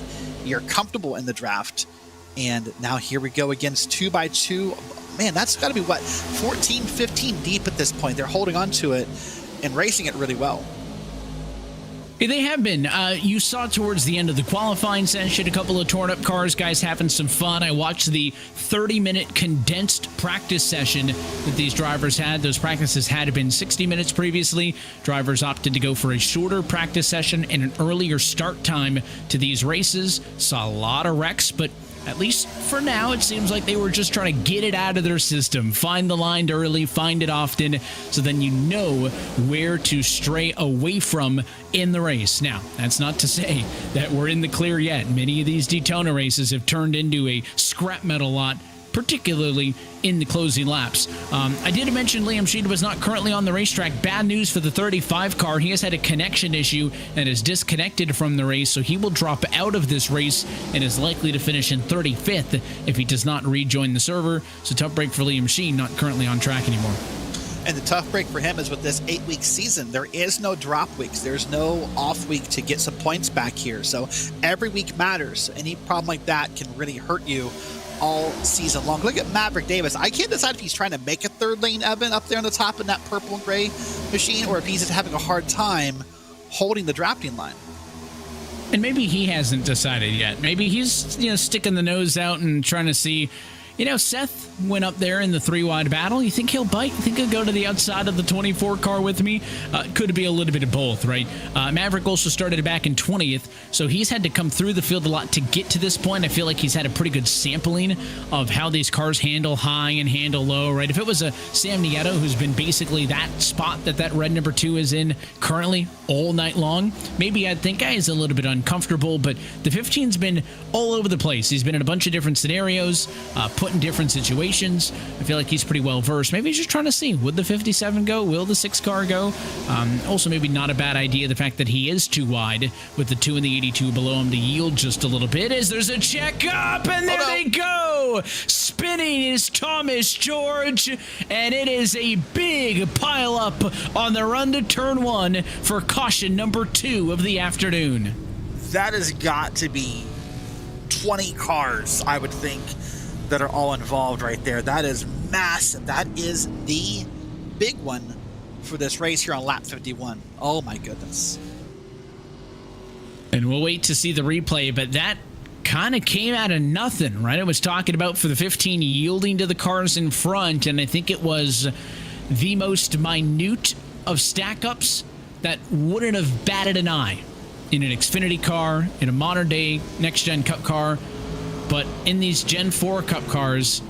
B: you're comfortable in the draft. And now here we go against 2x2. Man, that's got to be, 14, 15 deep at this point. They're holding on to it and racing it really well.
A: They have been. You saw towards the end of the qualifying session a couple of torn-up cars, guys having some fun. I watched the 30-minute condensed practice session that these drivers had. Those practices had been 60 minutes previously. Drivers opted to go for a shorter practice session and an earlier start time to these races. Saw a lot of wrecks, but at least for now, it seems like they were just trying to get it out of their system. Find the line early, find it often, so then you know where to stray away from in the race. Now, that's not to say that we're in the clear yet. Many of these Daytona races have turned into a scrap metal lot particularly in the closing laps. I did mention Liam Sheed was not currently on the racetrack. Bad news for the 35 car. He has had a connection issue and is disconnected from the race, so he will drop out of this race and is likely to finish in 35th if he does not rejoin the server. So tough break for Liam Sheed, not currently on track anymore.
B: And the tough break for him is with this 8-week season, there is no drop weeks. There's no off week to get some points back here. So every week matters. Any problem like that can really hurt you all season long. Look at Maverick Davis. I can't decide if he's trying to make a third lane, Evan, up there on the top in that purple and gray machine, or if he's just having a hard time holding the drafting line.
A: And maybe he hasn't decided yet. Maybe he's, sticking the nose out and trying to see. Seth went up there in the 3-wide battle. You think he'll bite? You think he'll go to the outside of the 24 car with me? Could be a little bit of both, right? Maverick also started back in 20th, so he's had to come through the field a lot to get to this point. I feel like he's had a pretty good sampling of how these cars handle high and handle low, right? If it was a Sam Nieto, who's been basically that spot that red number 2 is in currently all night long, maybe I'd think he's a little bit uncomfortable, but the 15's been all over the place. He's been in a bunch of different scenarios, put in different situations. I feel like he's pretty well versed. Maybe he's just trying to see, would the 57 go? Will the 6 car go? Also, maybe not a bad idea, the fact that he is too wide with the 2 and the 82 below him to yield just a little bit, as there's a check up, and there they go! Spinning is Thomas George, and it is a big pile up on the run to turn 1 for caution number 2 of the afternoon.
B: That has got to be 20 cars, I would think, that are all involved right there. That is massive. That is the big one for this race here on lap 51. Oh my goodness.
A: And we'll wait to see the replay, but that kind of came out of nothing, right? I was talking about for the 15 yielding to the cars in front, and I think it was the most minute of stack-ups that wouldn't have batted an eye in an Xfinity car, in a modern-day next-gen Cup car. But in these Gen 4 Cup cars,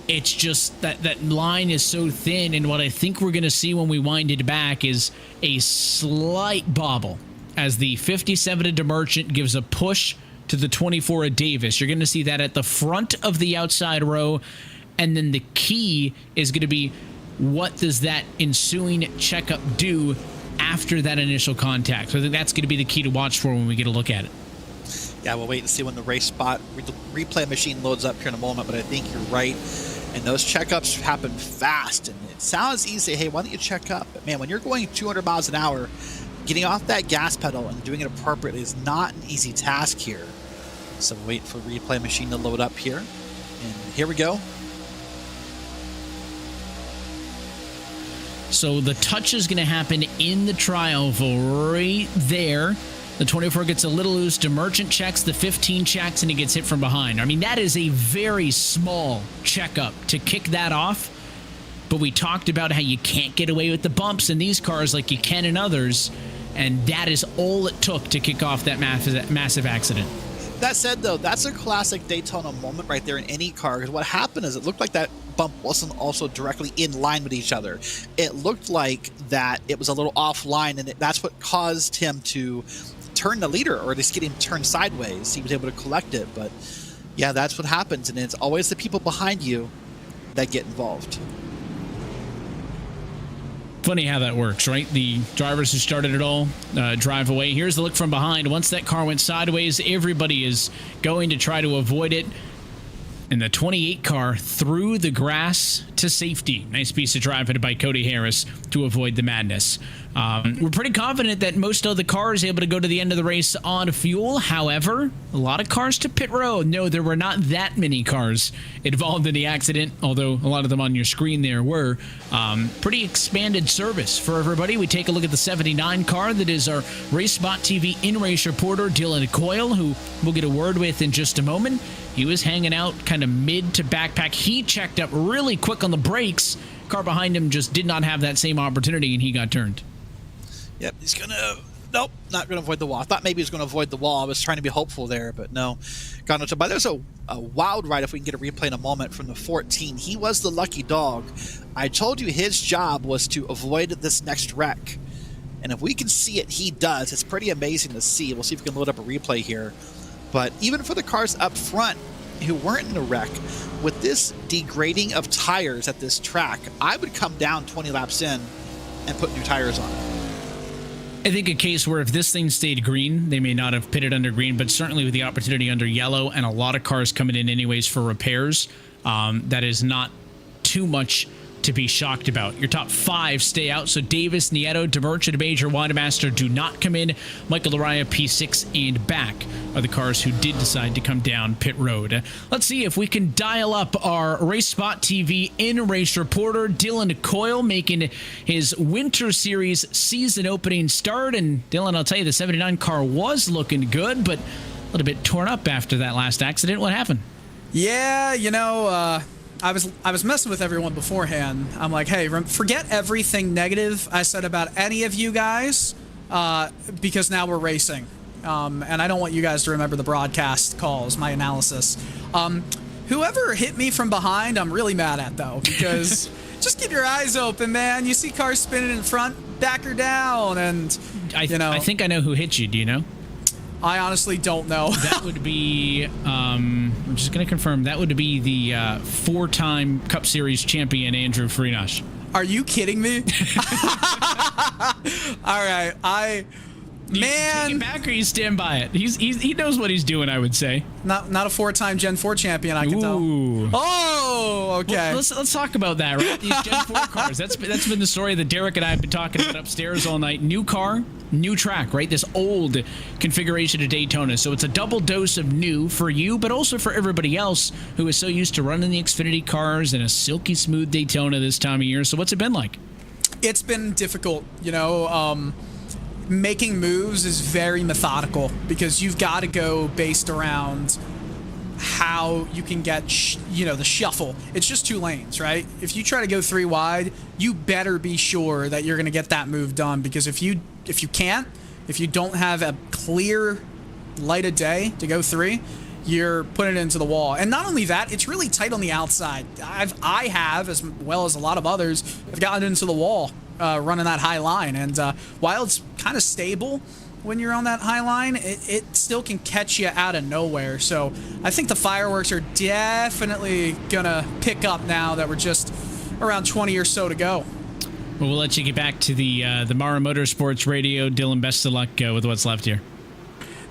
A: it's just that line is so thin, and what I think we're going to see when we wind it back is a slight bobble as the 57 of DeMerchant gives a push to the 24 of Davis. You're going to see that at the front of the outside row, and then the key is going to be, what does that ensuing checkup do after that initial contact? So I think that's going to be the key to watch for when we get a look at it.
B: Yeah, we'll wait and see when the race spot replay machine loads up here in a moment, but I think you're right. And those checkups happen fast, and it sounds easy. Hey, why don't you check up? But man, when you're going 200 miles an hour, getting off that gas pedal and doing it appropriately is not an easy task here. So wait for the replay machine to load up here. And here we go.
A: So the touch is going to happen in the tri-oval right there. The 24 gets a little loose. DeMerchant checks, the 15 checks, and he gets hit from behind. I mean, that is a very small checkup to kick that off. But we talked about how you can't get away with the bumps in these cars like you can in others. And that is all it took to kick off that massive accident.
B: That said, though, that's a classic Daytona moment right there in any car. Because what happened is it looked like that bump wasn't also directly in line with each other. It looked like that it was a little offline, and that's what caused him to turn the leader, or at least get him turned sideways. He was able to collect it. But yeah, that's what happens, and it's always the people behind you that get involved.
A: Funny how that works, right? The drivers who started it all drive away. Here's the look from behind. Once that car went sideways, everybody is going to try to avoid it. And the 28 car through the grass to safety. Nice piece of driving by Cody Harris to avoid the madness. We're pretty confident that most of the cars are able to go to the end of the race on fuel. However, a lot of cars to pit road. No, there were not that many cars involved in the accident, although a lot of them on your screen there were. Pretty expanded service for everybody. We take a look at the 79 car that is our RaceSpotTV in-race reporter, Dylan Coyle, who we'll get a word with in just a moment. He was hanging out kind of mid to backpack. He checked up really quick on the brakes. Car behind him just did not have that same opportunity, and he got turned.
B: Yep, he's going to... Nope, not going to avoid the wall. I thought maybe he was going to avoid the wall. I was trying to be hopeful there, but no. Got no. But there's a wild ride, if we can get a replay in a moment, from the 14. He was the lucky dog. I told you his job was to avoid this next wreck. And if we can see it, he does. It's pretty amazing to see. We'll see if we can load up a replay here. But even for the cars up front, who weren't in a wreck, with this degrading of tires at this track, I would come down 20 laps in and put new tires on.
A: I think a case where if this thing stayed green, they may not have pitted under green, but certainly with the opportunity under yellow and a lot of cars coming in anyways for repairs, that is not too much to be shocked about. Your top 5 stay out. So Davis, Nieto, DeMerchant, Major, Wademaster do not come in. Michael Laraya, P6, and back are the cars who did decide to come down pit road. Let's see if we can dial up our RaceSpotTV in-race reporter, Dylan Coyle, making his Winter Series season opening start. And Dylan, I'll tell you, the 79 car was looking good, but a little bit torn up after that last accident. What happened?
C: Yeah, I was messing with everyone beforehand. I'm like, hey, forget everything negative I said about any of you guys, because now we're racing. And I don't want you guys to remember the broadcast calls, my analysis. Whoever hit me from behind, I'm really mad at, though, because just keep your eyes open, man. You see cars spinning in front, back her down, and,
A: I think I know who hit you. Do you know?
C: I honestly don't know.
A: That would be, I'm just going to confirm, that would be the 4-time Cup Series champion, Andrew Freenosh.
C: Are you kidding me? All right,
A: You take it back or you stand by it? He knows what he's doing, I would say.
C: Not a 4-time Gen 4 champion, I can tell. Oh, okay.
A: Well, let's talk about that, right? These Gen 4 cars. That's been the story that Derek and I have been talking about upstairs all night. New car, new track, right? This old configuration of Daytona. So it's a double dose of new for you, but also for everybody else who is so used to running the Xfinity cars in a silky smooth Daytona this time of year. So what's it been like?
C: It's been difficult, making moves is very methodical because you've got to go based around how you can get, the shuffle. It's just 2 lanes, right? If you try to go 3 wide, you better be sure that you're going to get that move done, because if you don't have a clear light of day to go 3, you're putting it into the wall. And not only that, it's really tight on the outside. I have, as well as a lot of others, have gotten into the wall running that high line. And while it's kind of stable when you're on that high line, it still can catch you out of nowhere. So I think the fireworks are definitely going to pick up now that we're just around 20 or so to go.
A: Well, we'll let you get back to the Mara Motorsports Radio. Dylan, best of luck with what's left here.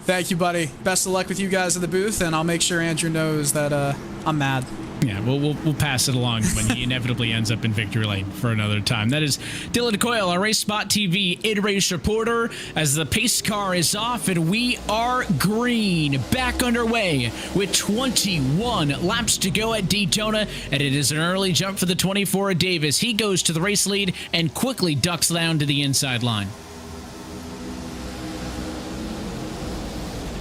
C: Thank you, buddy. Best of luck with you guys in the booth, and I'll make sure Andrew knows that I'm mad.
A: Yeah, we'll pass it along when he inevitably ends up in victory lane for another time. That is Dylan Coyle, our RaceSpotTV in-race reporter, as the pace car is off and we are green. Back underway with 21 laps to go at Daytona, and it is an early jump for the 24 of Davis. He goes to the race lead and quickly ducks down to the inside line.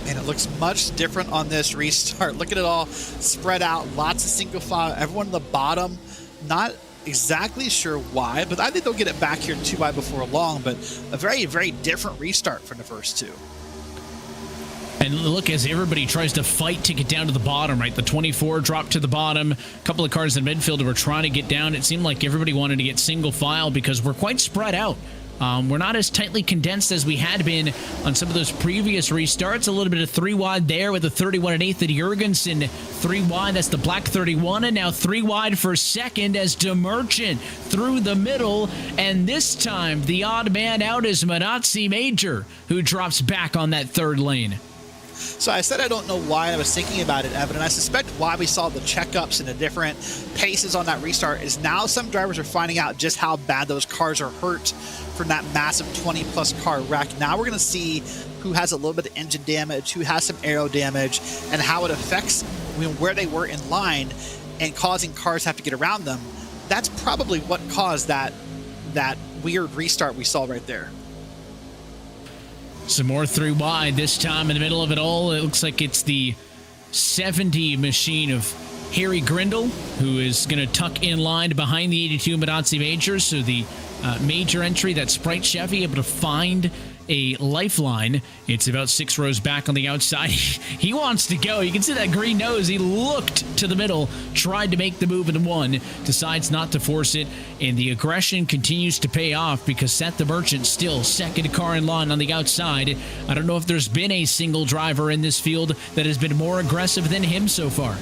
B: And it looks much different on this restart. Look at it all spread out. Lots of single file. Everyone at the bottom, not exactly sure why, but I think they'll get it back here 2 wide before long. But a very, very different restart from the first 2.
A: And look, as everybody tries to fight to get down to the bottom, right? The 24 dropped to the bottom. A couple of cars in midfield were trying to get down. It seemed like everybody wanted to get single file because we're quite spread out. We're not as tightly condensed as we had been on some of those previous restarts. A little bit of 3 wide there with the 31 1/8 at Jurgensen. 3 wide, that's the black 31, and now 3 wide for second as DeMerchant through the middle. And this time, the odd man out is Manazzi Major, who drops back on that 3rd lane.
B: So I said I don't know why. I was thinking about it, Evan, and I suspect why we saw the checkups and the different paces on that restart is now some drivers are finding out just how bad those cars are hurt from that massive 20-plus car wreck. Now we're going to see who has a little bit of engine damage, who has some aero damage, and how it affects where they were in line and causing cars to have to get around them. That's probably what caused that weird restart we saw right there.
A: Some more 3 wide, this time in the middle of it all. It looks like it's the 70 machine of Harry Grindle, who is going to tuck in line behind the 82 Manazzi Major. So the major entry, that Sprite Chevy, able to find a lifeline. It's about 6 rows back on the outside. He wants to go. You can see that green nose. He looked to the middle, tried to make the move and won, decides not to force it, and the aggression continues to pay off because Seth the Merchant still second car in line on the outside. I don't know if there's been a single driver in this field that has been more aggressive than him so far.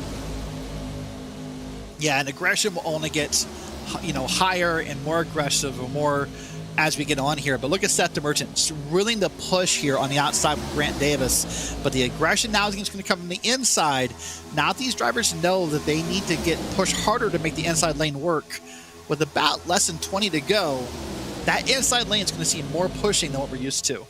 B: Yeah, and aggression will only get, higher and more aggressive or more as we get on here. But look at Seth the Merchant willing to push here on the outside with Grant Davis. But the aggression now is going to come from the inside. Now these drivers know that they need to push harder to make the inside lane work. With about less than 20 to go, that inside lane is going to see more pushing than what we're used to.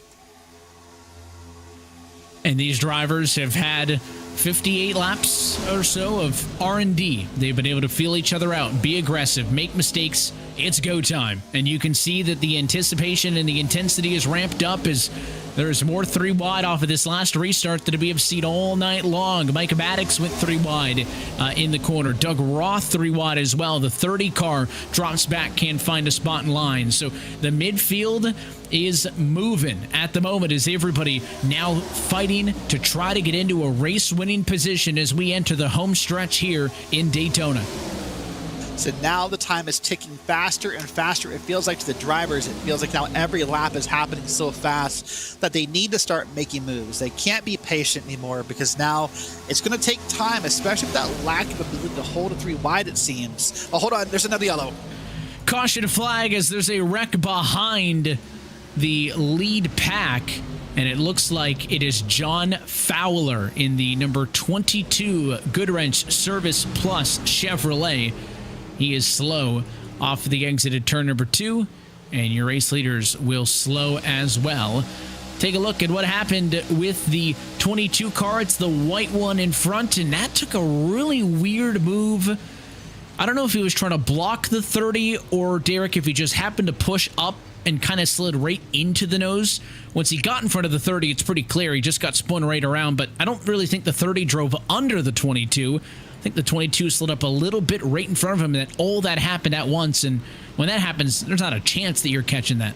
A: And these drivers have had 58 laps or so of R&D. They've been able to feel each other out, be aggressive, make mistakes. It's go time. And you can see that the anticipation and the intensity is ramped up as there's more 3 wide off of this last restart that we have seen all night long. Micah Maddox went 3 wide in the corner. Doug Roth 3 wide as well. The 30 car drops back, can't find a spot in line. So the midfield is moving at the moment as everybody now fighting to try to get into a race-winning position as we enter the home stretch here in Daytona.
B: So now the time is ticking faster and faster. It feels like to the drivers, it feels like now every lap is happening so fast that they need to start making moves. They can't be patient anymore because now it's going to take time, especially with that lack of ability to hold a 3 wide, it seems. Oh, hold on. There's another yellow.
A: Caution flag as there's a wreck behind the lead pack, and it looks like it is John Fowler in the number 22 Goodwrench Service Plus Chevrolet. He is slow off the exited turn number 2, and your race leaders will slow as well. Take a look at what happened with the 22 car. It's the white one in front, and that took a really weird move. I don't know if he was trying to block the 30 or, Derek, if he just happened to push up and kind of slid right into the nose. Once he got in front of the 30, it's pretty clear he just got spun right around, but I don't really think the 30 drove under the 22. I think the 22 slid up a little bit right in front of him, and that all that happened at once. And when that happens, there's not a chance that you're catching that.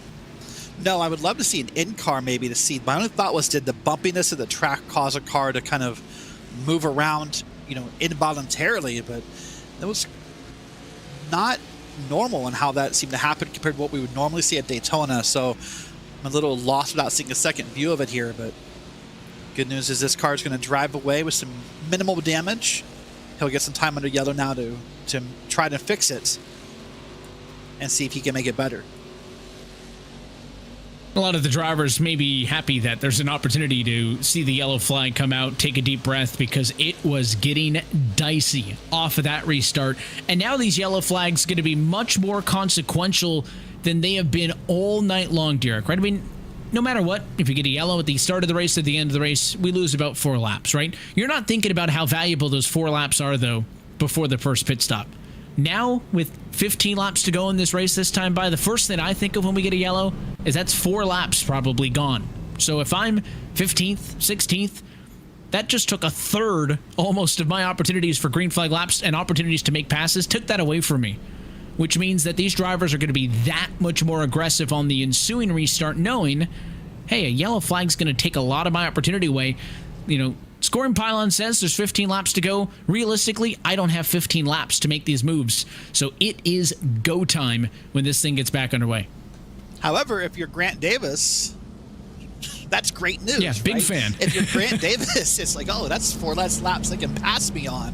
B: No, I would love to see an in-car maybe to see. My only thought was, did the bumpiness of the track cause a car to kind of move around, involuntarily? But it was not normal in how that seemed to happen compared to what we would normally see at Daytona. So I'm a little lost without seeing a second view of it here. But good news is this car is going to drive away with some minimal damage. He'll get some time under yellow now to try to fix it and see if he can make it better.
A: A lot of the drivers may be happy that there's an opportunity to see the yellow flag come out, take a deep breath, because it was getting dicey off of that restart. And now these yellow flags going to be much more consequential than they have been all night long, Derek, right? I mean, no matter what, if you get a yellow at the start of the race, at the end of the race, we lose about 4 laps, right? You're not thinking about how valuable those 4 laps are, though, before the first pit stop. Now, with 15 laps to go in this race this time by, the first thing I think of when we get a yellow is that's 4 laps probably gone. So if I'm 15th, 16th, that just took a third almost of my opportunities for green flag laps and opportunities to make passes, took that away from me, which means that these drivers are going to be that much more aggressive on the ensuing restart, knowing, hey, a yellow flag's going to take a lot of my opportunity away. Scoring Pylon says there's 15 laps to go. Realistically, I don't have 15 laps to make these moves. So it is go time when this thing gets back underway.
B: However, if you're Grant Davis, that's great news.
A: Yeah, big
B: right?
A: fan.
B: If you're Grant Davis, it's like, oh, that's 4 less laps they can pass me on.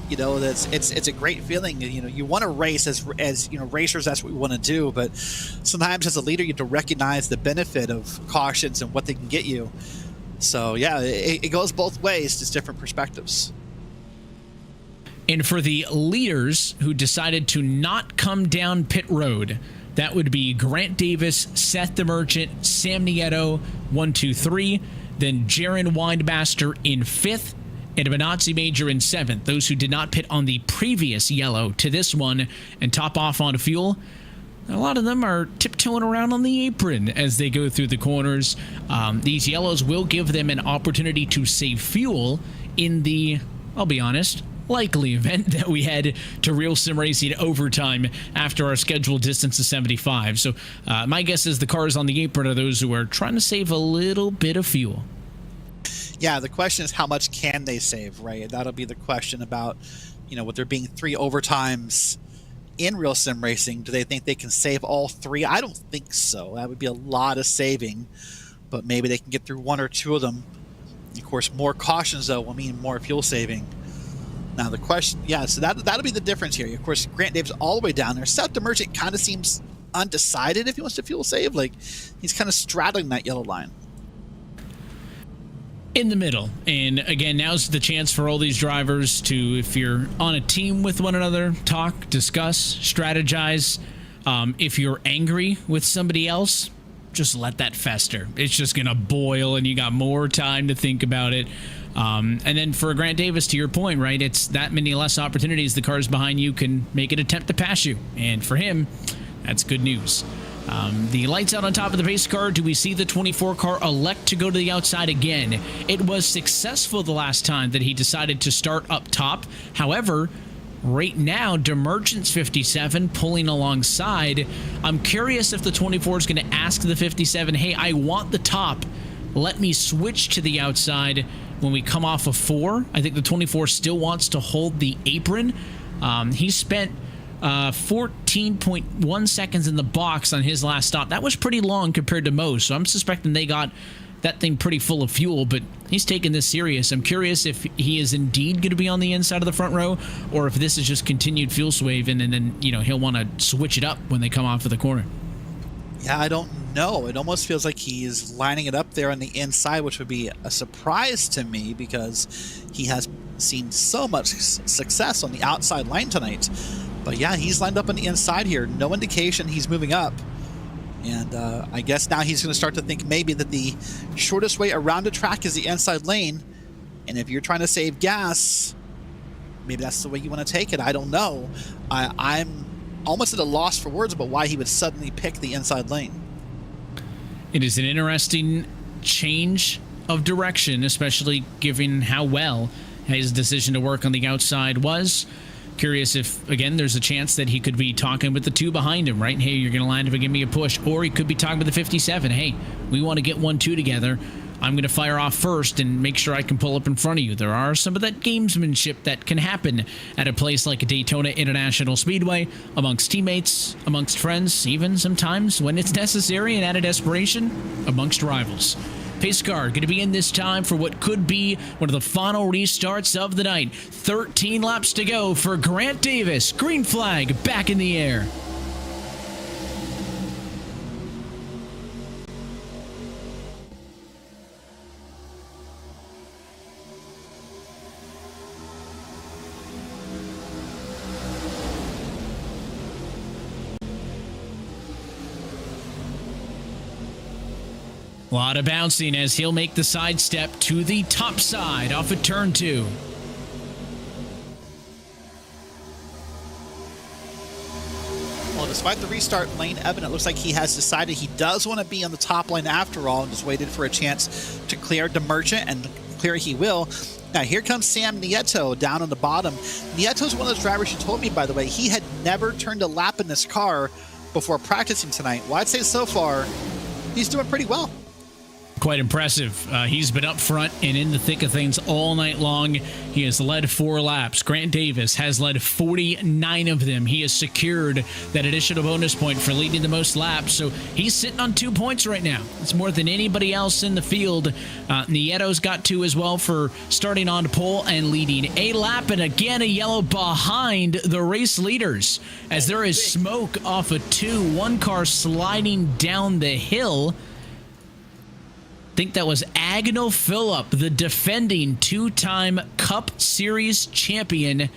B: It's a great feeling. You want to race as racers. That's what we want to do. But sometimes as a leader, you have to recognize the benefit of cautions and what they can get you. So yeah, it goes both ways, just different perspectives.
A: And for the leaders who decided to not come down pit road, that would be Grant Davis, Seth the Merchant, Sam Nieto, 1, 2, 3, then Jaron Windmaster in 5th, and Benazzi Major in 7th. Those who did not pit on the previous yellow to this one and top off on fuel. A lot of them are tiptoeing around on the apron as they go through the corners. These yellows will give them an opportunity to save fuel in the, I'll be honest, likely event that we head to Real Sim Racing overtime after our scheduled distance of 75. So my guess is the cars on the apron are those who are trying to save a little bit of fuel.
B: Yeah, the question is how much can they save, right? That'll be the question about, with there being 3 overtimes in Real Sim Racing, do they think they can save all 3? I don't think so. That would be a lot of saving, but maybe they can get through 1 or 2 of them. Of course, more cautions, though, will mean more fuel saving. Now, the question, so that'll be the difference here. Of course, Grant Davis all the way down there. Seth DeMerchant kind of seems undecided if he wants to fuel save. Like, he's kind of straddling that yellow line.
A: In the middle. And again, now's the chance for all these drivers to, if you're on a team with one another, talk, discuss, strategize. If you're angry with somebody else, just let that fester. It's just going to boil and you got more time to think about it. And then for Grant Davis, to your point, right, it's that many less opportunities the cars behind you can make an attempt to pass you. And for him, that's good news. The lights out on top of the pace car. Do we see the 24 car elect to go to the outside again? It was successful the last time that he decided to start up top. However, right now, DeMerchant's 57 pulling alongside. I'm curious if the 24 is going to ask the 57, hey, I want the top. Let me switch to the outside when we come off of 4. I think the 24 still wants to hold the apron. He spent 14.1 seconds in the box on his last stop. That was pretty long compared to most, so I'm suspecting they got that thing pretty full of fuel, but he's taking this serious. I'm curious if he is indeed going to be on the inside of the front row, or if this is just continued fuel swaving, and then he'll want to switch it up when they come off of the corner.
B: Yeah, I don't know. It almost feels like he's lining it up there on the inside, which would be a surprise to me because he has seen so much success on the outside line tonight. But yeah, he's lined up on the inside here. No indication he's moving up. And I guess now he's going to start to think maybe that the shortest way around a track is the inside lane. And if you're trying to save gas, maybe that's the way you want to take it. I don't know. I'm almost at a loss for words about why he would suddenly pick the inside lane.
A: It is an interesting change of direction, especially given how well his decision to work on the outside was. Curious if, again, there's a chance that he could be talking with the 2 behind him, right? Hey, you're going to line up and give me a push. Or he could be talking with the 57. Hey, we want to get 1-2 together. I'm going to fire off first and make sure I can pull up in front of you. There are some of that gamesmanship that can happen at a place like a Daytona International Speedway, amongst teammates, amongst friends, even sometimes when it's necessary and out of desperation, amongst rivals. Pace car going to be in this time for what could be one of the final restarts of the night. 13 laps to go for Grant Davis. Green flag back in the air. A lot of bouncing as he'll make the sidestep to the top side off of turn 2.
B: Well, despite the restart lane, Evan, it looks like he has decided he does want to be on the top lane after all and just waited for a chance to clear DeMerchant, and clear he will. Now, here comes Sam Nieto down on the bottom. Nieto's one of those drivers who told me, by the way, he had never turned a lap in this car before practicing tonight. Well, I'd say so far, he's doing pretty well.
A: Quite impressive. He's been up front and in the thick of things all night long. He has led 4 laps. Grant Davis has led 49 of them. He has secured that additional bonus point for leading the most laps. So he's sitting on 2 points right now. It's more than anybody else in the field. Nieto's got 2 as well for starting on pole and leading a lap. And again, a yellow behind the race leaders as there is smoke off of 2. One car sliding down the hill. Think that was Agnell Phillip, the defending 2-time Cup Series champion,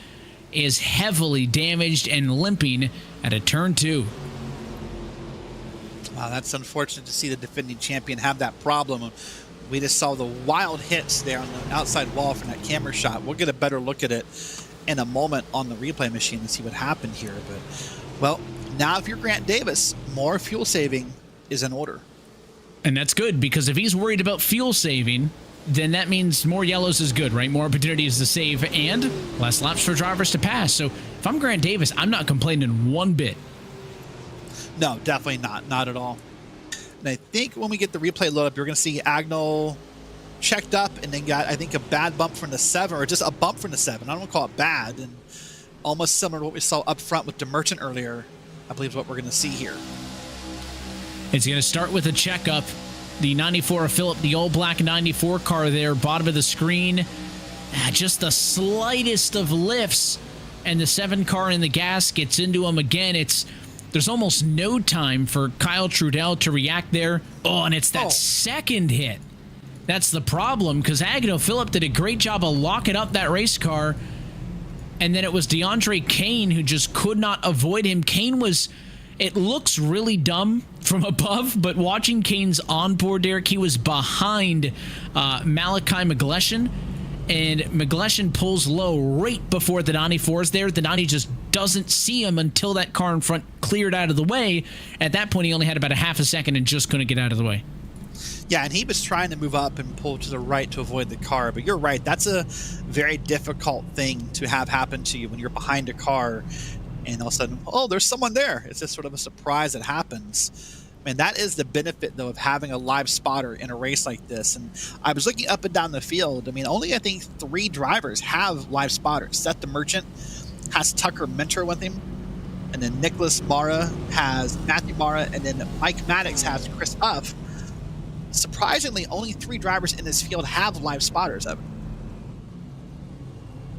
A: is heavily damaged and limping at a turn 2.
B: Wow, that's unfortunate to see the defending champion have that problem. We just saw the wild hits there on the outside wall from that camera shot. We'll get a better look at it in a moment on the replay machine and see what happened here. But, well, now if you're Grant Davis, more fuel saving is in order.
A: And that's good, because if he's worried about fuel saving, then that means more yellows is good, right? More opportunities to save and less laps for drivers to pass. So if I'm Grant Davis, I'm not complaining one bit.
B: No, definitely not at all. And I think when we get the replay load up, you're going to see Agnell checked up and then got, I think, a bad bump from the 7, or just a bump from the 7. I don't want to call it bad. And almost similar to what we saw up front with DeMerchant earlier, I believe is what we're going to see here.
A: It's going to start with a checkup. The 94 of Phillip, the all black 94 car there, bottom of the screen. Just the slightest of lifts, and the 7 car in the gas gets into him again. There's almost no time for Kyle Trudell to react there. Oh, and it's that second hit. That's the problem, because Agnell Phillip did a great job of locking up that race car, and then it was DeAndre Kane who just could not avoid him. Kane was... It looks really dumb from above, but watching Kane's onboard, Derek, he was behind Malachi McGleshan, and McGleshan pulls low right before the 94 is there. The 90 just doesn't see him until that car in front cleared out of the way. At that point, he only had about a half a second and just couldn't get out of the way.
B: Yeah, and he was trying to move up and pull to the right to avoid the car. But you're right, that's a very difficult thing to have happen to you when you're behind a car. And all of a sudden, oh, there's someone there. It's just sort of a surprise that happens. And that is the benefit, though, of having a live spotter in a race like this. And I was looking up and down the field. I mean, only, I think, 3 drivers have live spotters. Seth DeMerchant has Tucker Mentor with him. And then Nicholas Mara has Matthew Mara. And then Mike Maddox has Chris Huff. Surprisingly, only 3 drivers in this field have live spotters, Evan.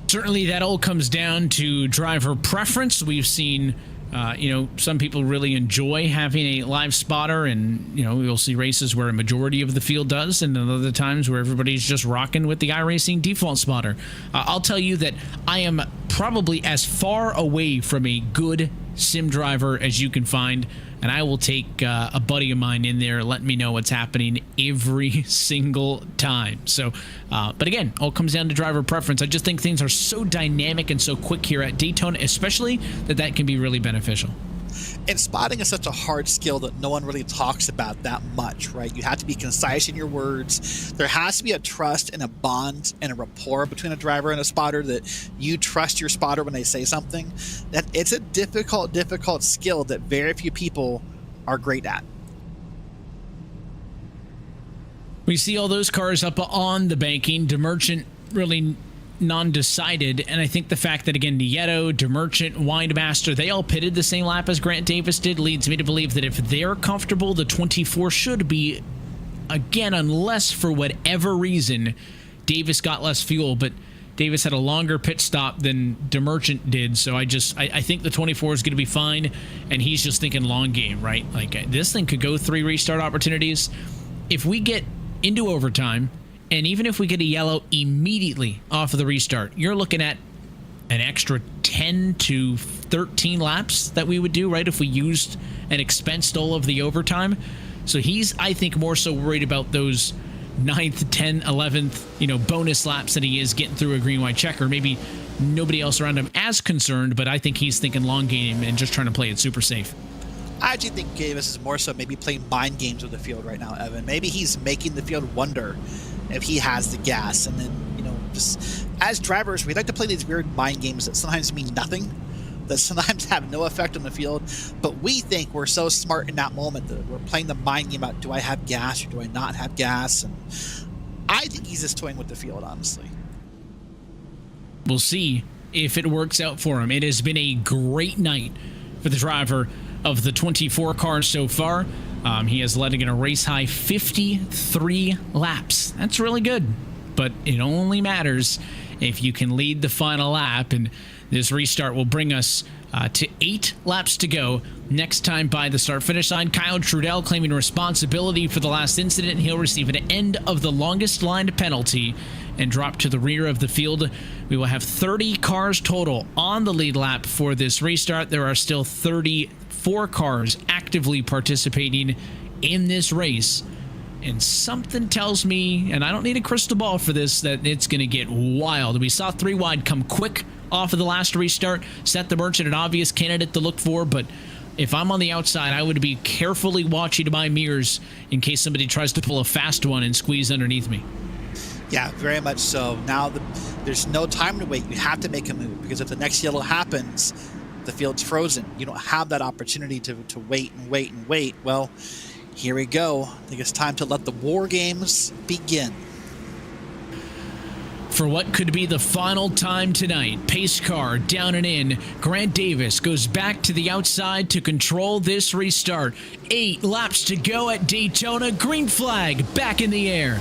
A: Certainly, that all comes down to driver preference. We've seen, some people really enjoy having a live spotter, and, we'll see races where a majority of the field does, and then other times where everybody's just rocking with the iRacing default spotter. I'll tell you that I am probably as far away from a good sim driver as you can find, and I will take a buddy of mine in there letting me know what's happening every single time. So, but again, all comes down to driver preference. I just think things are so dynamic and so quick here at Daytona, especially that can be really beneficial.
B: And spotting is such a hard skill that no one really talks about that much, right? You have to be concise in your words. There has to be a trust and a bond and a rapport between a driver and a spotter, that you trust your spotter when they say something. That it's a difficult skill that very few people are great at.
A: We see all those cars up on the banking. DeMerchant really non-decided, and I think the fact that, again, Nieto, DeMerchant, Windmaster, they all pitted the same lap as Grant Davis did leads me to believe that if they're comfortable, the 24 should be, again, unless for whatever reason Davis got less fuel, but Davis had a longer pit stop than DeMerchant did, so I think the 24 is going to be fine, and he's just thinking long game, right? Like, this thing could go 3 restart opportunities. If we get into overtime, and even if we get a yellow immediately off of the restart, you're looking at an extra 10 to 13 laps that we would do, right, if we used and expensed all of the overtime. So he's, I think, more so worried about those 9th, 10th, 11th, bonus laps that he is getting through a green-white checker. Maybe nobody else around him as concerned, but I think he's thinking long game and just trying to play it super safe.
B: I actually think Davis is more so maybe playing mind games with the field right now, Evan. Maybe he's making the field wonder if he has the gas. And then, just as drivers, we like to play these weird mind games that sometimes mean nothing, that sometimes have no effect on the field. But we think we're so smart in that moment that we're playing the mind game about, do I have gas or do I not have gas? And I think he's just toying with the field, honestly.
A: We'll see if it works out for him. It has been a great night for the driver of the 24 cars so far. He has led in a race high 53 laps. That's really good, but it only matters if you can lead the final lap, and this restart will bring us to 8 laps to go next time by the start-finish line. Kyle Trudell claiming responsibility for the last incident. He'll receive an end of the longest lined penalty and drop to the rear of the field. We will have 30 cars total on the lead lap for this restart. There are still 34 cars actively participating in this race. And something tells me, and I don't need a crystal ball for this, that it's going to get wild. We saw 3 wide come quick off of the last restart. Seth DeMerchant, an obvious candidate to look for, but if I'm on the outside, I would be carefully watching my mirrors in case somebody tries to pull a fast one and squeeze underneath me.
B: Yeah, very much so. Now there's no time to wait. You have to make a move, because if the next yellow happens, the field's frozen. You don't have that opportunity to wait and wait and wait. Well, here we go. I think it's time to let the war games begin.
A: For what could be the final time tonight, pace car down and in. Grant Davis goes back to the outside to control this restart. 8 laps to go at Daytona. Green flag back in the air.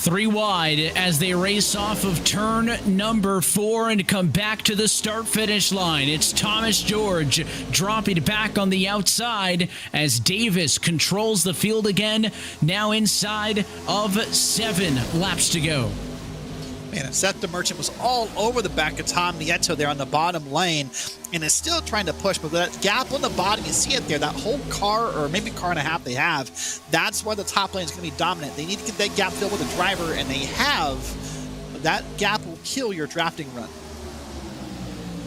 A: Three wide as they race off of turn number 4 and come back to the start-finish line. It's Thomas George dropping back on the outside as Davis controls the field again, now inside of 7 laps to go.
B: Man, Seth the Merchant was all over the back of Tom Nieto there on the bottom lane, and is still trying to push, but that gap on the bottom, you see it there, that whole car, or maybe car and a half they have, that's why the top lane is going to be dominant. They need to get that gap filled with a driver, and they have. That gap will kill your drafting run.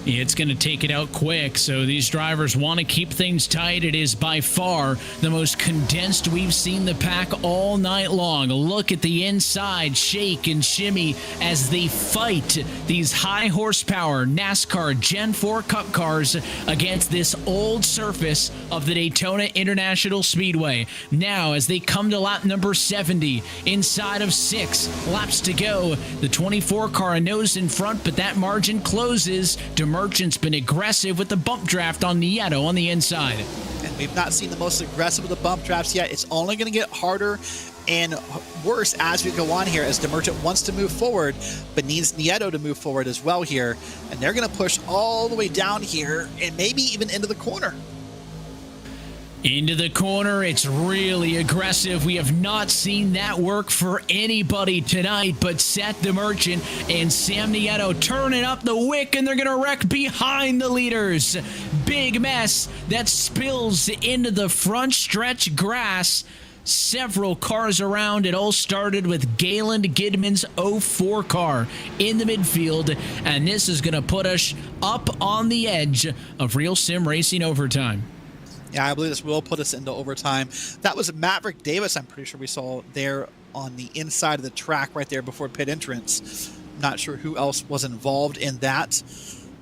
A: It's going to take it out quick, so these drivers want to keep things tight. It is by far the most condensed we've seen the pack all night long. Look at the inside shake and shimmy as they fight these high horsepower NASCAR Gen 4 Cup cars against this old surface of the Daytona International Speedway. Now, as they come to lap number 70, inside of 6 laps to go, the 24 car knows in front, but that margin closes. Merchant's been aggressive with the bump draft on Nieto on the inside.
B: And we've not seen the most aggressive of the bump drafts yet. It's only going to get harder and worse as we go on here, as the Merchant wants to move forward, but needs Nieto to move forward as well here. And they're going to push all the way down here and maybe even into the corner.
A: Into the corner, it's really aggressive. We have not seen that work for anybody tonight, but Seth the Merchant and Sam Nieto turning up the wick, and they're going to wreck behind the leaders. Big mess that spills into the front stretch grass. Several cars around. It all started with Galen Gidman's 04 car in the midfield, and this is going to put us up on the edge of Real Sim Racing overtime.
B: Yeah, I believe this will put us into overtime. That was Maverick Davis, I'm pretty sure we saw there on the inside of the track right there before pit entrance. Not sure who else was involved in that.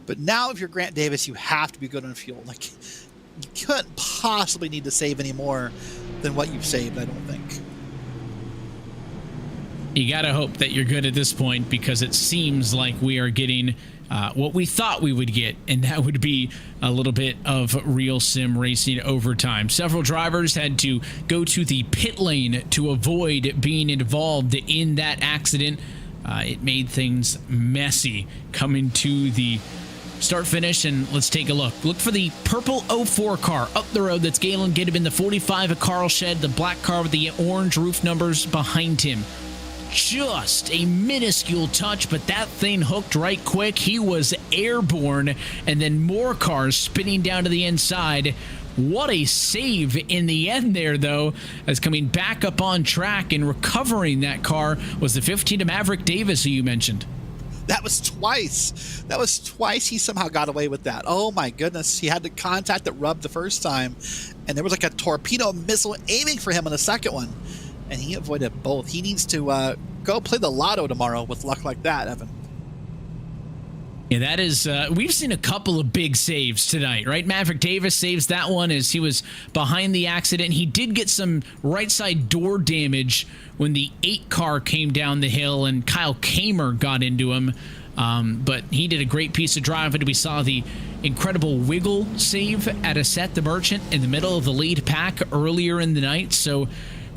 B: But now if you're Grant Davis, you have to be good on fuel. Like, you couldn't possibly need to save any more than what you've saved, I don't think.
A: You got to hope that you're good at this point, because it seems like we are getting what we thought we would get, and that would be a little bit of Real Sim Racing overtime. Several drivers had to go to the pit lane to avoid being involved in that accident. It made things messy coming to the start finish, and let's take a look. Look for the purple 04 car up the road. That's Galen Gidman. The 45 of Carl Shed, the black car with the orange roof numbers behind him. Just a minuscule touch, but that thing hooked right quick. He was airborne, and then more cars spinning down to the inside. What a save in the end there, though, as coming back up on track and recovering that car was the 15 of Maverick Davis, who you mentioned.
B: That was twice. That was twice he somehow got away with that. Oh my goodness. He had the contact that rubbed the first time, and there was like a torpedo missile aiming for him on the second one. And he avoided both. He needs to go play the lotto tomorrow with luck like that, Evan.
A: Yeah, that is, we've seen a couple of big saves tonight, right? Maverick Davis saves that one as he was behind the accident. He did get some right side door damage when the 8 car came down the hill and Kyle Kamer got into him. But he did a great piece of driving. We saw the incredible wiggle save at a Seth the Merchant in the middle of the lead pack earlier in the night. So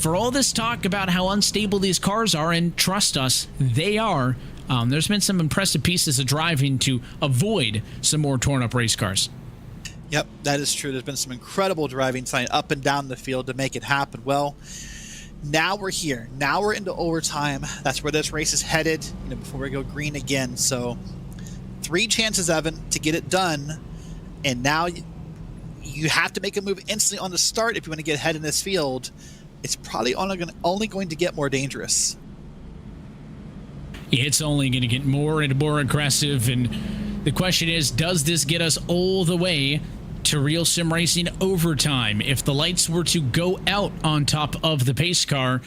A: for all this talk about how unstable these cars are, and trust us, they are, there's been some impressive pieces of driving to avoid some more torn-up race cars.
B: Yep, that is true. There's been some incredible driving sign up and down the field to make it happen. Well, now we're here. Now we're into overtime. That's where this race is headed, before we go green again. So 3 chances, Evan, to get it done. And now you have to make a move instantly on the start if you want to get ahead in this field. It's probably only going to get more dangerous.
A: It's only going to get more and more aggressive. And the question is, does this get us all the way to RealSimRacing overtime? If the lights were to go out on top of the pace car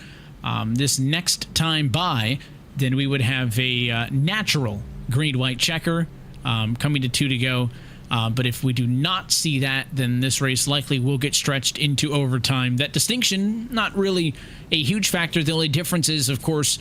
A: this next time by, then we would have a natural green-white checker coming to 2 to go. But if we do not see that, then this race likely will get stretched into overtime. That distinction, not really a huge factor. The only difference is, of course,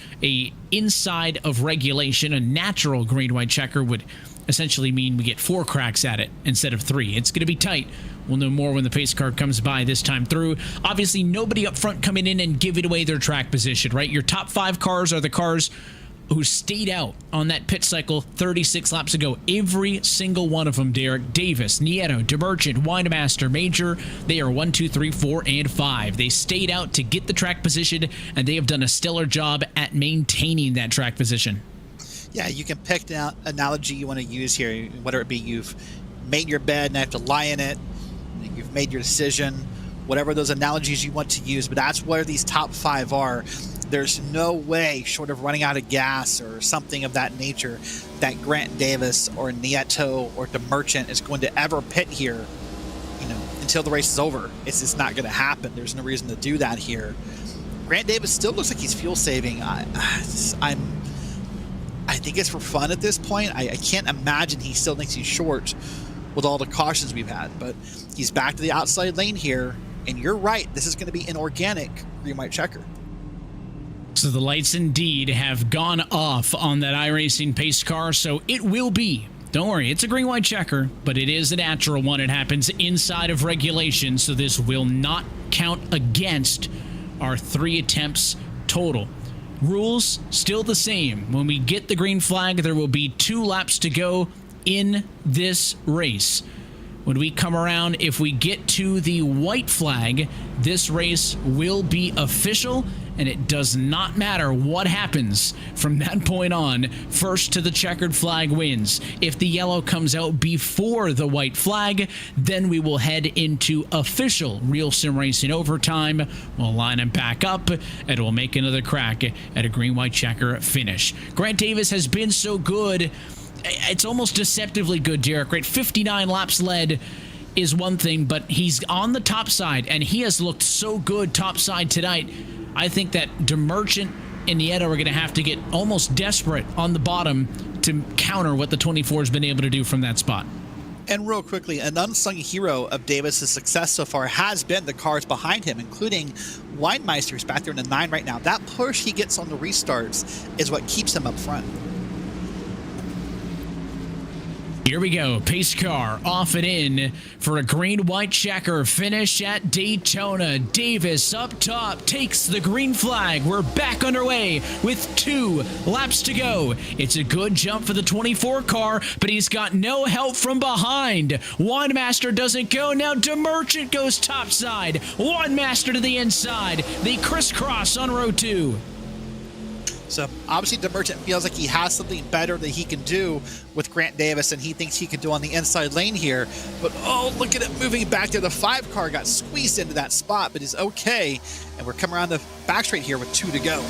A: inside of regulation, a natural green-white checker would essentially mean we get 4 cracks at it instead of 3. It's going to be tight. We'll know more when the pace car comes by this time through. Obviously, nobody up front coming in and giving away their track position, right? Your top 5 cars are the cars who stayed out on that pit cycle 36 laps ago. Every single one of them, Derek. Davis, Nieto, DeMerchant, Winemaster, Major, they are 1, 2, 3, 4, and 5. They stayed out to get the track position, and they have done a stellar job at maintaining that track position.
B: Yeah, you can pick the analogy you want to use here, whether it be you've made your bed and have to lie in it, you've made your decision, whatever those analogies you want to use, but that's where these top 5 are. There's no way, short of running out of gas or something of that nature, that Grant Davis or Nieto or DeMerchant is going to ever pit here, until the race is over. It's just not going to happen. There's no reason to do that here. Grant Davis still looks like he's fuel saving. I think it's for fun at this point. I can't imagine he still thinks he's short with all the cautions we've had, but he's back to the outside lane here, and you're right, this is going to be an organic green-white checker.
A: So the lights indeed have gone off on that iRacing pace car, so it will be. Don't worry, it's a green-white checker, but it is a natural one. It happens inside of regulation, so this will not count against our 3 attempts total. Rules still the same. When we get the green flag, there will be 2 laps to go in this race. When we come around, if we get to the white flag, this race will be official, and it does not matter what happens from that point on. First to the checkered flag wins. If the yellow comes out before the white flag, then we will head into official RealSimRacing overtime. We'll line them back up, and we'll make another crack at a green-white checker finish. Grant Davis has been so good. It's almost deceptively good, Derek, right? 59 laps led is one thing, but he's on the top side, and he has looked so good top side tonight. I think that DeMerchant and Nieto are going to have to get almost desperate on the bottom to counter what the 24 has been able to do from that spot.
B: And real quickly, an unsung hero of Davis's success so far has been the cars behind him, including Weinmeister, who's back there in the 9 right now. That push he gets on the restarts is what keeps him up front.
A: Here we go. Pace car off and in for a green-white checker finish at Daytona. Davis up top takes the green flag. We're back underway with 2 laps to go. It's a good jump for the 24 car, but he's got no help from behind. Winemaster doesn't go. Now DeMerchant goes topside. Winemaster to the inside. They crisscross on row 2.
B: So obviously DeMerchant feels like he has something better that he can do with Grant Davis, and he thinks he can do on the inside lane here. But oh, look at it moving back there. The 5 car got squeezed into that spot, but he's okay. And we're coming around the back straight here with 2 to go.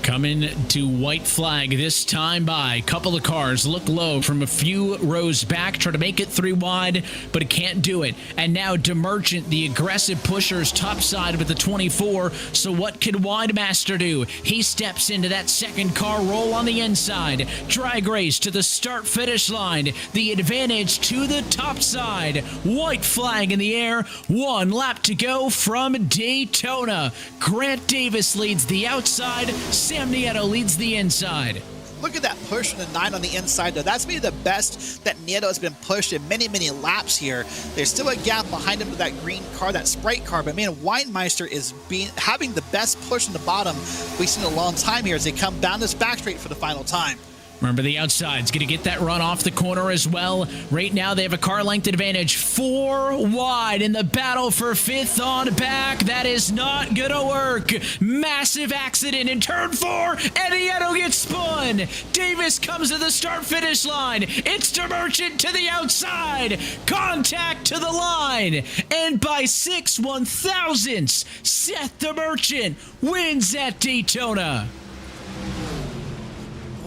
A: Coming to white flag this time by. Couple of cars look low from a few rows back, try to make it 3 wide, but it can't do it. And now DeMerchant, the aggressive pushers topside with the 24. So what can Winemaster do? He steps into that second car, roll on the inside. Drag race to the start-finish line. The advantage to the top side. White flag in the air. 1 lap to go from Daytona. Grant Davis leads the outside. Sam Nieto leads the inside.
B: Look at that push from the 9 on the inside, though. That's maybe the best that Nieto has been pushed in many, many laps here. There's still a gap behind him with that green car, that Sprite car, but man, Weinmeister is having the best push in the bottom we've seen in a long time here as they come down this back straight for the final time.
A: Remember, the outside's going to get that run off the corner as well. Right now, they have a car length advantage, 4 wide in the battle for 5th on back. That is not going to work. Massive accident in turn 4. Nieto gets spun. Davis comes to the start-finish line. It's DeMerchant to the outside. Contact to the line. And by 6 1/1000ths, Seth DeMerchant wins at Daytona.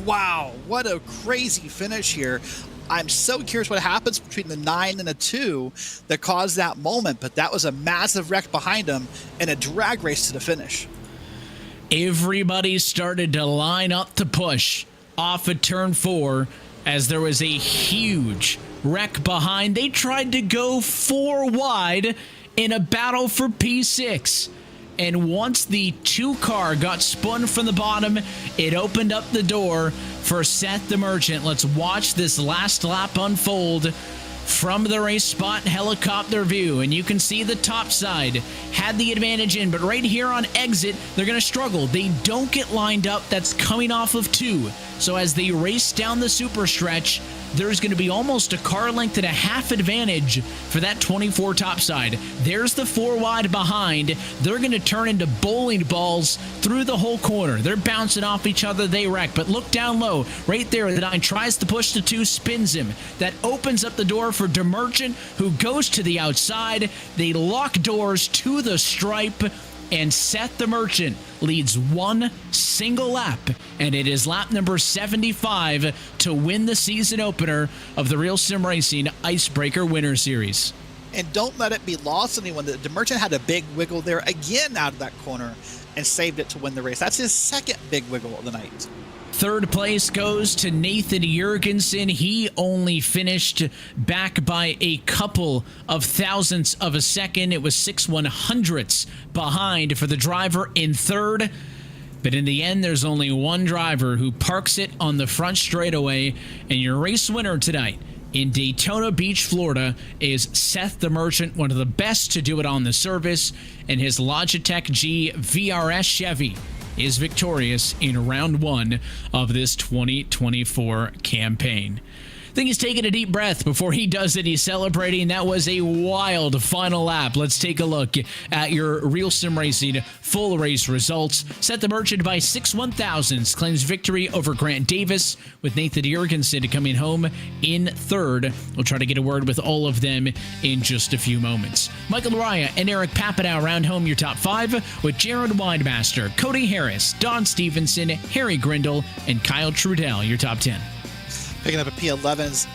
B: Wow, what a crazy finish here. I'm so curious what happens between the 9 and the 2 that caused that moment, but that was a massive wreck behind him and a drag race to the finish.
A: Everybody started to line up to push off of turn 4 as there was a huge wreck behind. They tried to go 4 wide in a battle for P6. And once the 2 car got spun from the bottom, it opened up the door for Seth DeMerchant. Let's watch this last lap unfold from the race spot helicopter view. And you can see the top side had the advantage in, but right here on exit, they're going to struggle. They don't get lined up. That's coming off of 2. So as they race down the super stretch, there's going to be almost a car length and a half advantage for that 24 topside. There's the 4 wide behind. They're going to turn into bowling balls through the whole corner. They're bouncing off each other. They wreck. But look down low. Right there, the 9 tries to push the 2, spins him. That opens up the door for DeMerchant, who goes to the outside. They lock doors to the stripe. And Seth DeMerchant leads 1 single lap, and it is lap number 75 to win the season opener of the RealSimRacing IceBreaker Winter Series.
B: And don't let it be lost on anyone that DeMerchant had a big wiggle there again out of that corner and saved it to win the race. That's his second big wiggle of the night.
A: 3rd place goes to Nathan Jurgensen. He only finished back by a couple of thousandths of a second. It was 6 100ths behind for the driver in 3rd. But in the end, there's only one driver who parks it on the front straightaway. And your race winner tonight in Daytona Beach, Florida, is Seth DeMerchant, one of the best to do it on the surface. And his Logitech G VRS Chevy is victorious in round 1 of this 2024 campaign. I think he's taking a deep breath before he does it. He's celebrating. That was a wild final lap. Let's take a look at your RealSimRacing full race results. Seth DeMerchant by 6 1/1000ths claims victory over Grant Davis, with Nathan Jurgensen coming home in 3rd. We'll try to get a word with all of them in just a few moments. Michael Araya and Eric Papineau round home your top 5, with Jared Weinmaster, Cody Harris, Don Stevenson, Harry Grindle, and Kyle Trudell your top 10.
B: Picking up a P11's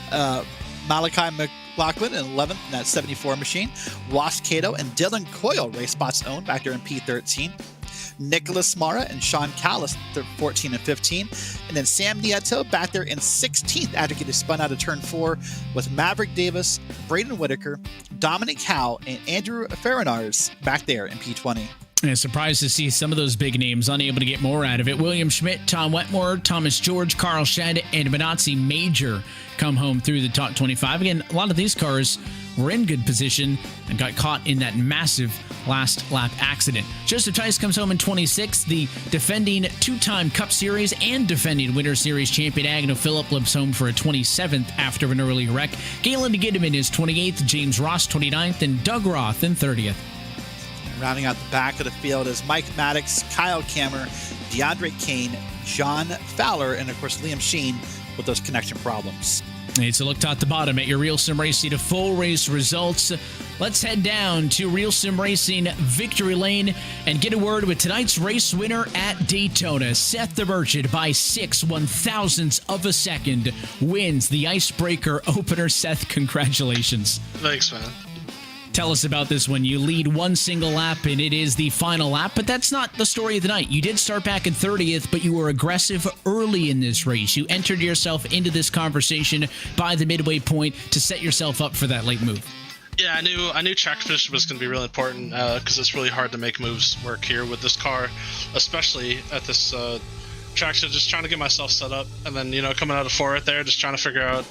B: Malachi McLaughlin in 11th in that 74 machine. Ross Cato and Dylan Coyle, RaceSpot's own, back there in P13. Nicholas Mara and Sean Callis, 14 and 15. And then Sam Nieto back there in 16th after getting spun out of turn 4 with Maverick Davis, Braden Whitaker, Dominic Howe, and Andrew Ferranars back there in P20.
A: And surprised to see some of those big names unable to get more out of it. William Schmidt, Tom Wetmore, Thomas George, Carl Shedd, and Benazzi Major come home through the top 25. Again, a lot of these cars were in good position and got caught in that massive last lap accident. Joseph Tice comes home in 26th. The defending 2-time Cup Series and defending Winter Series champion Agnew Phillip lives home for a 27th after an early wreck. Galen Giddeman is 28th, James Ross 29th, and Doug Roth in 30th.
B: Rounding out the back of the field is Mike Maddox, Kyle Kammer, DeAndre Kane, John Fowler, and of course Liam Sheen with those connection problems.
A: It's a look top to bottom at your RealSimRacing full race results. Let's head down to RealSimRacing Victory Lane and get a word with tonight's race winner at Daytona. Seth DeMerchant by 6 1/1000ths of a second wins the IceBreaker opener. Seth, congratulations.
D: Thanks, man.
A: Tell us about this one. You lead 1 single lap, and it is the final lap, but that's not the story of the night. You did start back in 30th, but you were aggressive early in this race. You entered yourself into this conversation by the midway point to set yourself up for that late move.
D: Yeah, I knew track finish was going to be really important because it's really hard to make moves work here with this car, especially at this tracks, just trying to get myself set up, and then coming out of 4 right there, just trying to figure out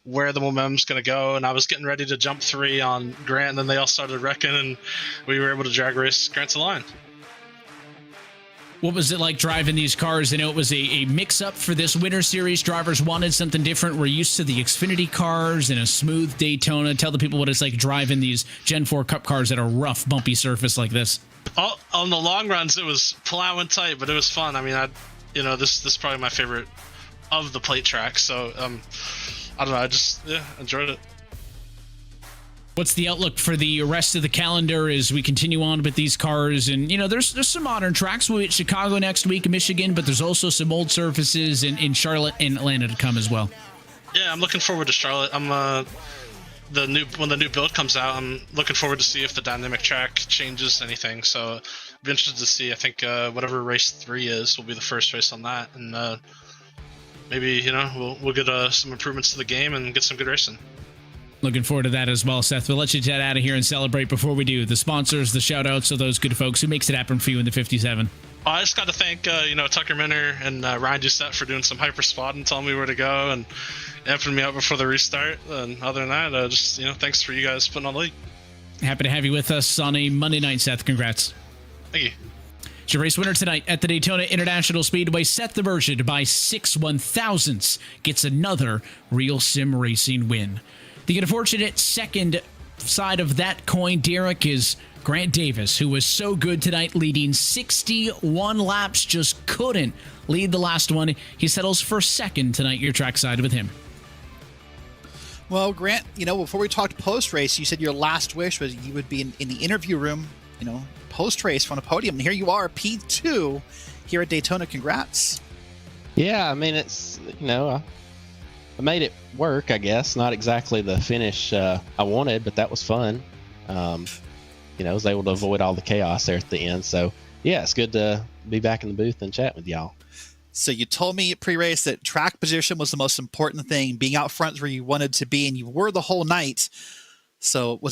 D: where the momentum's going to go. And I was getting ready to jump 3 on Grant, and then they all started wrecking, and we were able to drag race Grant to the line.
A: What was it like driving these cars? I know it was a mix-up for this Winter Series. Drivers wanted something different. We're used to the Xfinity cars and a smooth Daytona. Tell the people what it's like driving these Gen 4 Cup cars at a rough, bumpy surface like this.
D: On the long runs, it was plowing tight, but it was fun. I mean, this is probably my favorite of the plate track. So, I don't know. I just enjoyed it.
A: What's the outlook for the rest of the calendar as we continue on with these cars? And, there's some modern tracks. We'll be at Chicago next week, Michigan, but there's also some old surfaces in Charlotte and Atlanta to come as well.
D: Yeah, I'm looking forward to Charlotte. I'm when the new build comes out, I'm looking forward to see if the dynamic track changes anything. So I'd be interested to see. I think whatever race 3 is will be the first race on that, and maybe we'll get some improvements to the game and get some good racing.
A: Looking forward to that as well, Seth. We'll let you jet out of here and celebrate before we do. The sponsors, the shout-outs of those good folks. Who makes it happen for you in the 57?
D: I just got to thank, Tucker Minner and Ryan Doucette for doing some hyper spotting, telling me where to go, and amping me up before the restart. And other than that, thanks for you guys putting on the league. Happy
A: to have you with us on a Monday night, Seth. Congrats.
D: Thank you.
A: It's your race winner tonight at the Daytona International Speedway. Seth the Virgin by 6 1/1000ths gets another Real Sim Racing win. The unfortunate second side of that coin, Derek, is Grant Davis, who was so good tonight, leading 61 laps, just couldn't lead the last one. He settles for second tonight. Your trackside with him.
B: Well, Grant, before we talked post-race, you said your last wish was you would be in the interview room, post-race on a podium. And here you are, P2 here at Daytona. Congrats.
E: Yeah, I mean, it's, I made it work, I guess. Not exactly the finish I wanted, but that was fun. I was able to avoid all the chaos there at the end. So, yeah, it's good to be back in the booth and chat with y'all.
B: So you told me pre-race that track position was the most important thing, being out front where you wanted to be, and you were the whole night. So were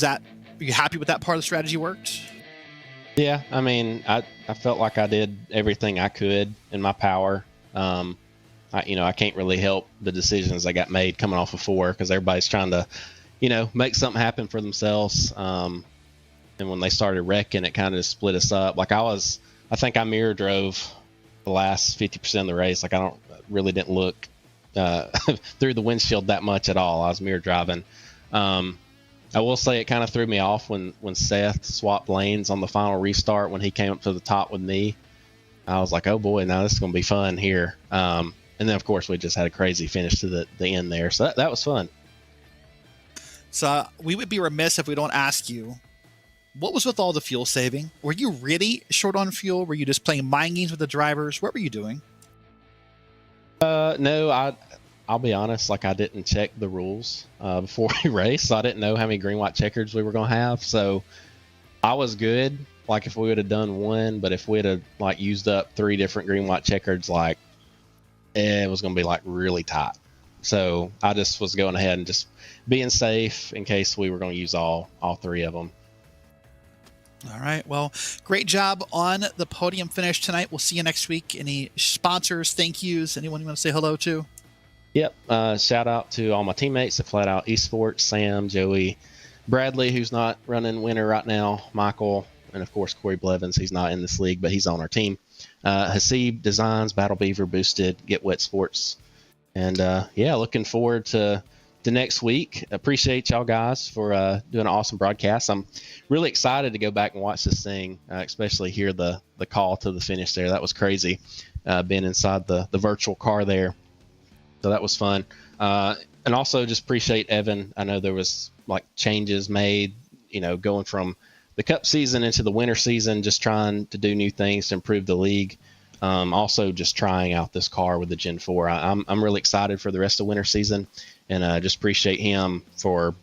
B: you happy with that part of the strategy worked?
E: Yeah, I mean, I felt like I did everything I could in my power. I can't really help the decisions that got made coming off of 4 because everybody's trying to, make something happen for themselves. And when they started wrecking, it kind of split us up. Like I think I mirror drove the last 50% of the race. Like I didn't look through the windshield that much at all. I was mirror driving. I will say it kind of threw me off when Seth swapped lanes on the final restart when he came up to the top with me. I was like, oh boy, now this is going to be fun here. And then, of course, we just had a crazy finish to the end there. So that was fun.
B: So we would be remiss if we don't ask you, what was with all the fuel saving? Were you really short on fuel? Were you just playing mind games with the drivers? What were you doing?
E: No, I'll be honest. Like I didn't check the rules before we raced. So I didn't know how many green, white checkers we were going to have. So I was good. Like if we would have done one, but if we'd have used up 3 different green, white checkers, it was going to be really tight. So I just was going ahead and just being safe in case we were going to use all 3 of them.
B: All right. Well, great job on the podium finish tonight. We'll see you next week. Any sponsors, thank yous, anyone you want to say hello to?
E: Yep. Shout out to all my teammates at Flat Out Esports, Sam, Joey, Bradley, who's not running winter right now, Michael, and of course Corey Blevins. He's not in this league, but he's on our team. Hasib Designs, Battle Beaver Boosted, Get Wet Sports. And looking forward to next week. Appreciate y'all guys for doing an awesome broadcast. I'm really excited to go back and watch this thing, especially hear the call to the finish there. That was crazy, being inside the virtual car there. So that was fun. And also just appreciate Evan. I know there was changes made, going from the Cup season into the winter season, just trying to do new things to improve the league. Also just trying out this car with the Gen 4. I'm really excited for the rest of winter season, and just appreciate him for,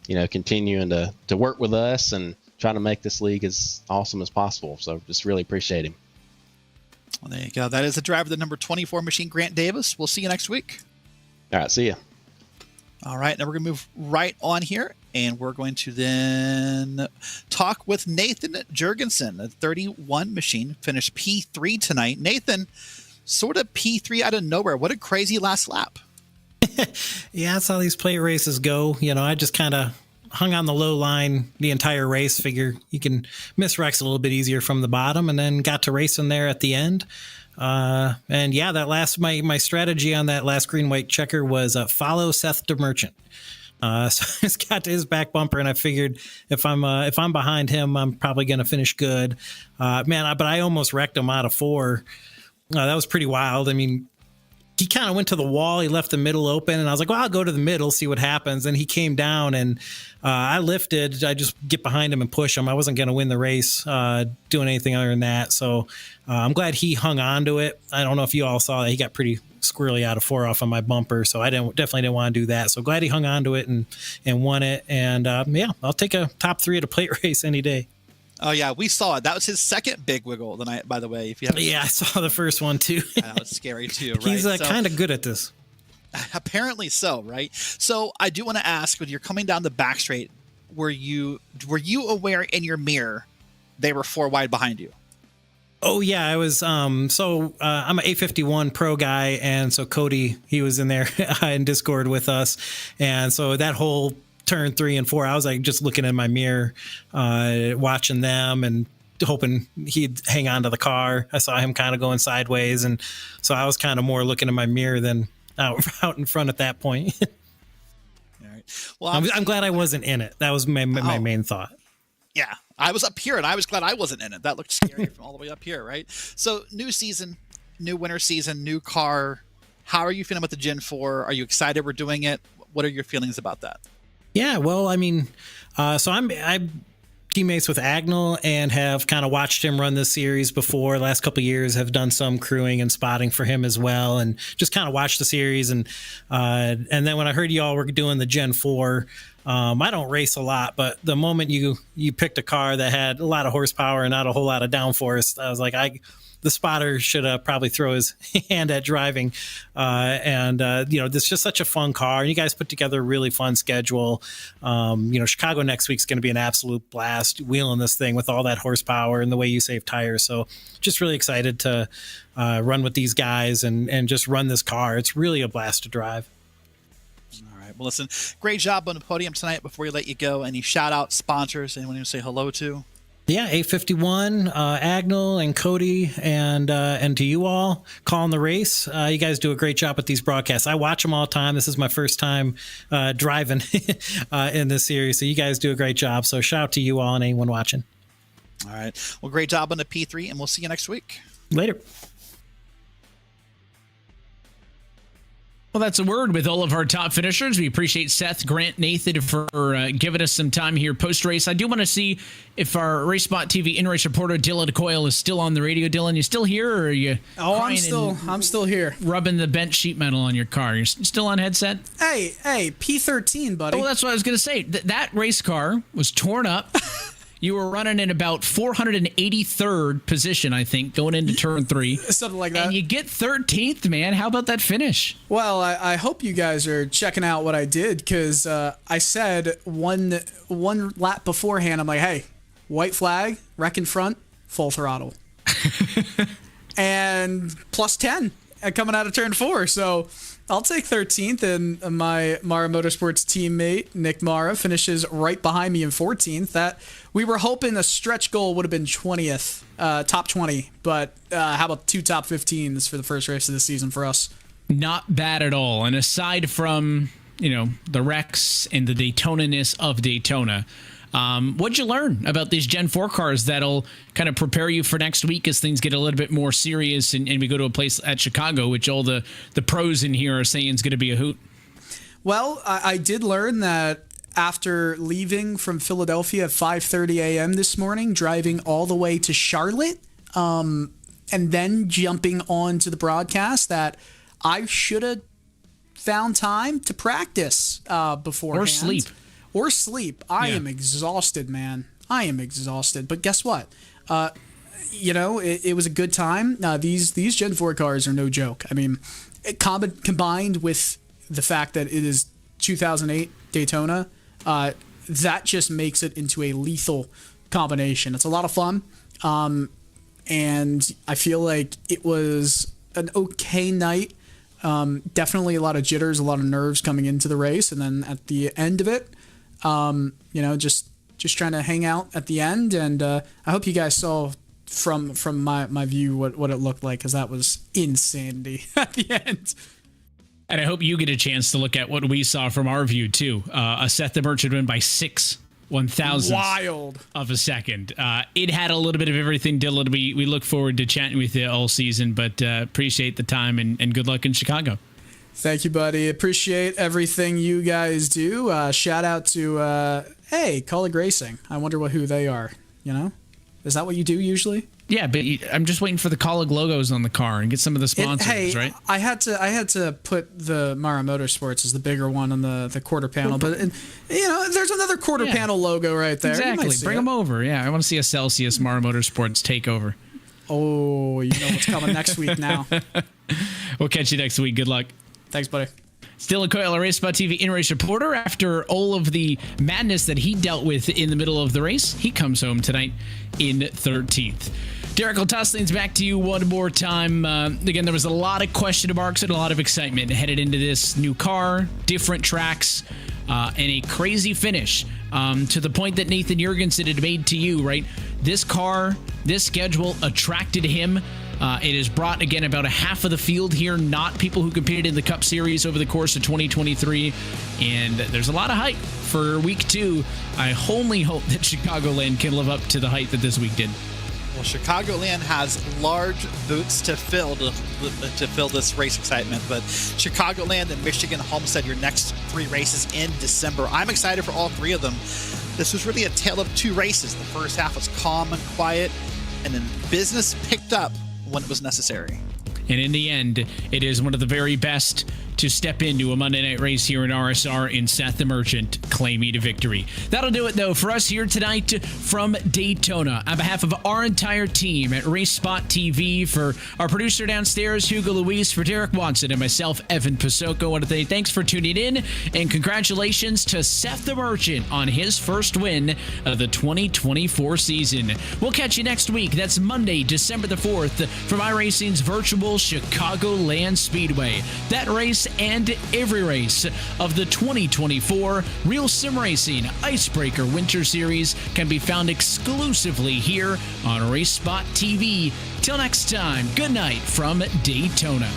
E: continuing to work with us and trying to make this league as awesome as possible. So just really appreciate him.
B: Well, there you go. That is the driver of the number 24 machine, Grant Davis. We'll see you next week.
E: All right. See ya.
B: All right. Now we're going to move right on here, and we're going to then talk with Nathan Jurgensen, a 31 machine, finished P3 tonight. Nathan, sort of P3 out of nowhere. What a crazy last lap.
F: Yeah, that's how these plate races go. I just kind of hung on the low line the entire race. Figure you can miss wrecks a little bit easier from the bottom, and then got to racing there at the end. And yeah, my strategy on that last green white checker was follow Seth DeMerchant. So I just got to his back bumper, and I figured if I'm behind him, I'm probably going to finish good. But I almost wrecked him out of 4. That was pretty wild. I mean, he kind of went to the wall. He left the middle open, and I was like, well, I'll go to the middle, see what happens. And he came down, and I lifted. I just get behind him and push him. I wasn't going to win the race doing anything other than that. So I'm glad he hung on to it. I don't know if you all saw that. He got pretty squirrely out of 4 off on my bumper, so I definitely didn't want to do that. So glad he hung on to it and won it. And I'll take a top 3 at a plate race any day.
B: Oh yeah, we saw it. That was his second big wiggle the night, by the way. If you haven't,
F: I saw the first one too.
B: that was scary too. Right?
F: He's kind of good at this.
B: Apparently so, right? So I do want to ask, when you're coming down the back straight, were you aware in your mirror they were 4 wide behind you?
F: Oh yeah, I was. I'm an 851 pro guy, and so Cody, he was in there in Discord with us, and so that whole turn 3 and 4, I was like just looking in my mirror, watching them and hoping he'd hang on to the car. I saw him kind of going sideways, and so I was kind of more looking in my mirror than out in front at that point.
B: All right. Well,
F: I'm glad I wasn't in it. That was my main thought.
B: Yeah, I was up here, and I was glad I wasn't in it. That looked scary from all the way up here, right? So, new season, new winter season, new car. How are you feeling about the Gen 4? Are you excited we're doing it? What are your feelings about that?
F: Yeah, well, I mean, so I'm teammates with Agnell and have kind of watched him run this series before. Last couple of years, have done some crewing and spotting for him as well, and just kind of watched the series. And then when I heard y'all were doing the Gen 4, I don't race a lot, but the moment you picked a car that had a lot of horsepower and not a whole lot of downforce, I was like, the spotter should probably throw his hand at driving. This is just such a fun car. And you guys put together a really fun schedule. Chicago next week's going to be an absolute blast wheeling this thing with all that horsepower and the way you save tires. So just really excited to run with these guys and just run this car. It's really a blast to drive.
B: All right. Well, listen, great job on the podium tonight. Before we let you go, any shout out sponsors, anyone you say hello to?
F: Yeah, 851, Agnell and Cody, and to you all calling the race. You guys do a great job with these broadcasts. I watch them all the time. This is my first time driving in this series, so you guys do a great job. So shout out to you all and anyone watching.
B: All right. Well, great job on the P3, and we'll see you next week.
F: Later.
A: Well, that's a word with all of our top finishers. We appreciate Seth, Grant, Nathan for giving us some time here post-race. I do want to see if our RaceSpotTV in-race reporter Dylan Coyle is still on the radio. Dylan, you still here, or are you?
C: Oh, I'm still here.
A: Rubbing the bent sheet metal on your car. You're still on headset?
C: Hey, P13, buddy.
A: Oh, that's what I was going to say. That race car was torn up. You were running in about 483rd position, I think, going into turn 3.
C: Something like that.
A: And you get 13th, man. How about that finish?
C: Well, I hope you guys are checking out what I did, because I said one lap beforehand, I'm like, hey, white flag, wreck in front, full throttle. And plus 10 coming out of turn 4. So I'll take 13th, and my Mara Motorsports teammate, Nick Mara, finishes right behind me in 14th. That we were hoping a stretch goal would have been 20th, top 20, but how about 2 top 15s for the first race of the season for us?
A: Not bad at all. And aside from, the wrecks and the Daytona-ness of Daytona, what'd you learn about these Gen 4 cars that'll kind of prepare you for next week as things get a little bit more serious and we go to a place at Chicago, which all the pros in here are saying is going to be a hoot?
C: Well, I did learn that after leaving from Philadelphia at 5:30 a.m. this morning, driving all the way to Charlotte, and then jumping on to the broadcast, that I should have found time to practice beforehand. Or sleep. I am exhausted, man. I am exhausted. But guess what? It was a good time. These Gen 4 cars are no joke. I mean, combined with the fact that it is 2008 Daytona, that just makes it into a lethal combination. It's a lot of fun. And I feel like it was an okay night. Definitely a lot of jitters, a lot of nerves coming into the race, and then at the end of it, just trying to hang out at the end. And I hope you guys saw from my view what it looked like, because that was insanity at the end.
A: And I hope you get a chance to look at what we saw from our view too. A Seth the Merchant win by 6/1000
C: Wild
A: of a second. It had a little bit of everything, Dylan. We look forward to chatting with you all season, but appreciate the time and good luck in Chicago.
C: Thank you, buddy. Appreciate everything you guys do. Shout out to Colleague Racing. I wonder who they are. Is that what you do usually?
A: Yeah, but I'm just waiting for the Colleague logos on the car and get some of the sponsors, right?
C: I had to put the Mara Motorsports as the bigger one on the quarter panel, but there's another quarter panel logo right there.
A: Exactly. Bring them over. Yeah, I want to see a Celsius Mara Motorsports takeover.
C: Oh, you know what's coming next week now.
A: We'll catch you next week. Good luck.
C: Thanks, buddy.
A: Still a Coyle, a RaceSpotTV in-race reporter. After all of the madness that he dealt with in the middle of the race, he comes home tonight in 13th. Derek Tuslin's back to you one more time. Again, there was a lot of question marks and a lot of excitement headed into this new car, different tracks, and a crazy finish to the point that Nathan Jurgensen had made to you, right? This car, this schedule attracted him. It has brought, again, about a half of the field here, not people who competed in the Cup Series over the course of 2023. And there's a lot of hype for week 2. I only hope that Chicagoland can live up to the hype that this week did.
B: Well, Chicagoland has large boots to fill this race excitement, but Chicagoland and Michigan Homestead, your next 3 races in December. I'm excited for all 3 of them. This was really a tale of 2 races. The first half was calm and quiet, and then business picked up when it was necessary.
A: And in the end, it is one of the very best to step into a Monday night race here in RSR in Seth the Merchant claiming a victory. That'll do it, though, for us here tonight from Daytona. On behalf of our entire team at RaceSpotTV, for our producer downstairs, Hugo Luis, for Derek Watson, and myself, Evan Pasoko, I want to say thanks for tuning in, and congratulations to Seth the Merchant on his first win of the 2024 season. We'll catch you next week. That's Monday, December the 4th, from iRacing's virtual Chicagoland Speedway. That race and every race of the 2024 RealSimRacing IceBreaker Winter Series can be found exclusively here on RaceSpotTV. Till next time, good night from Daytona.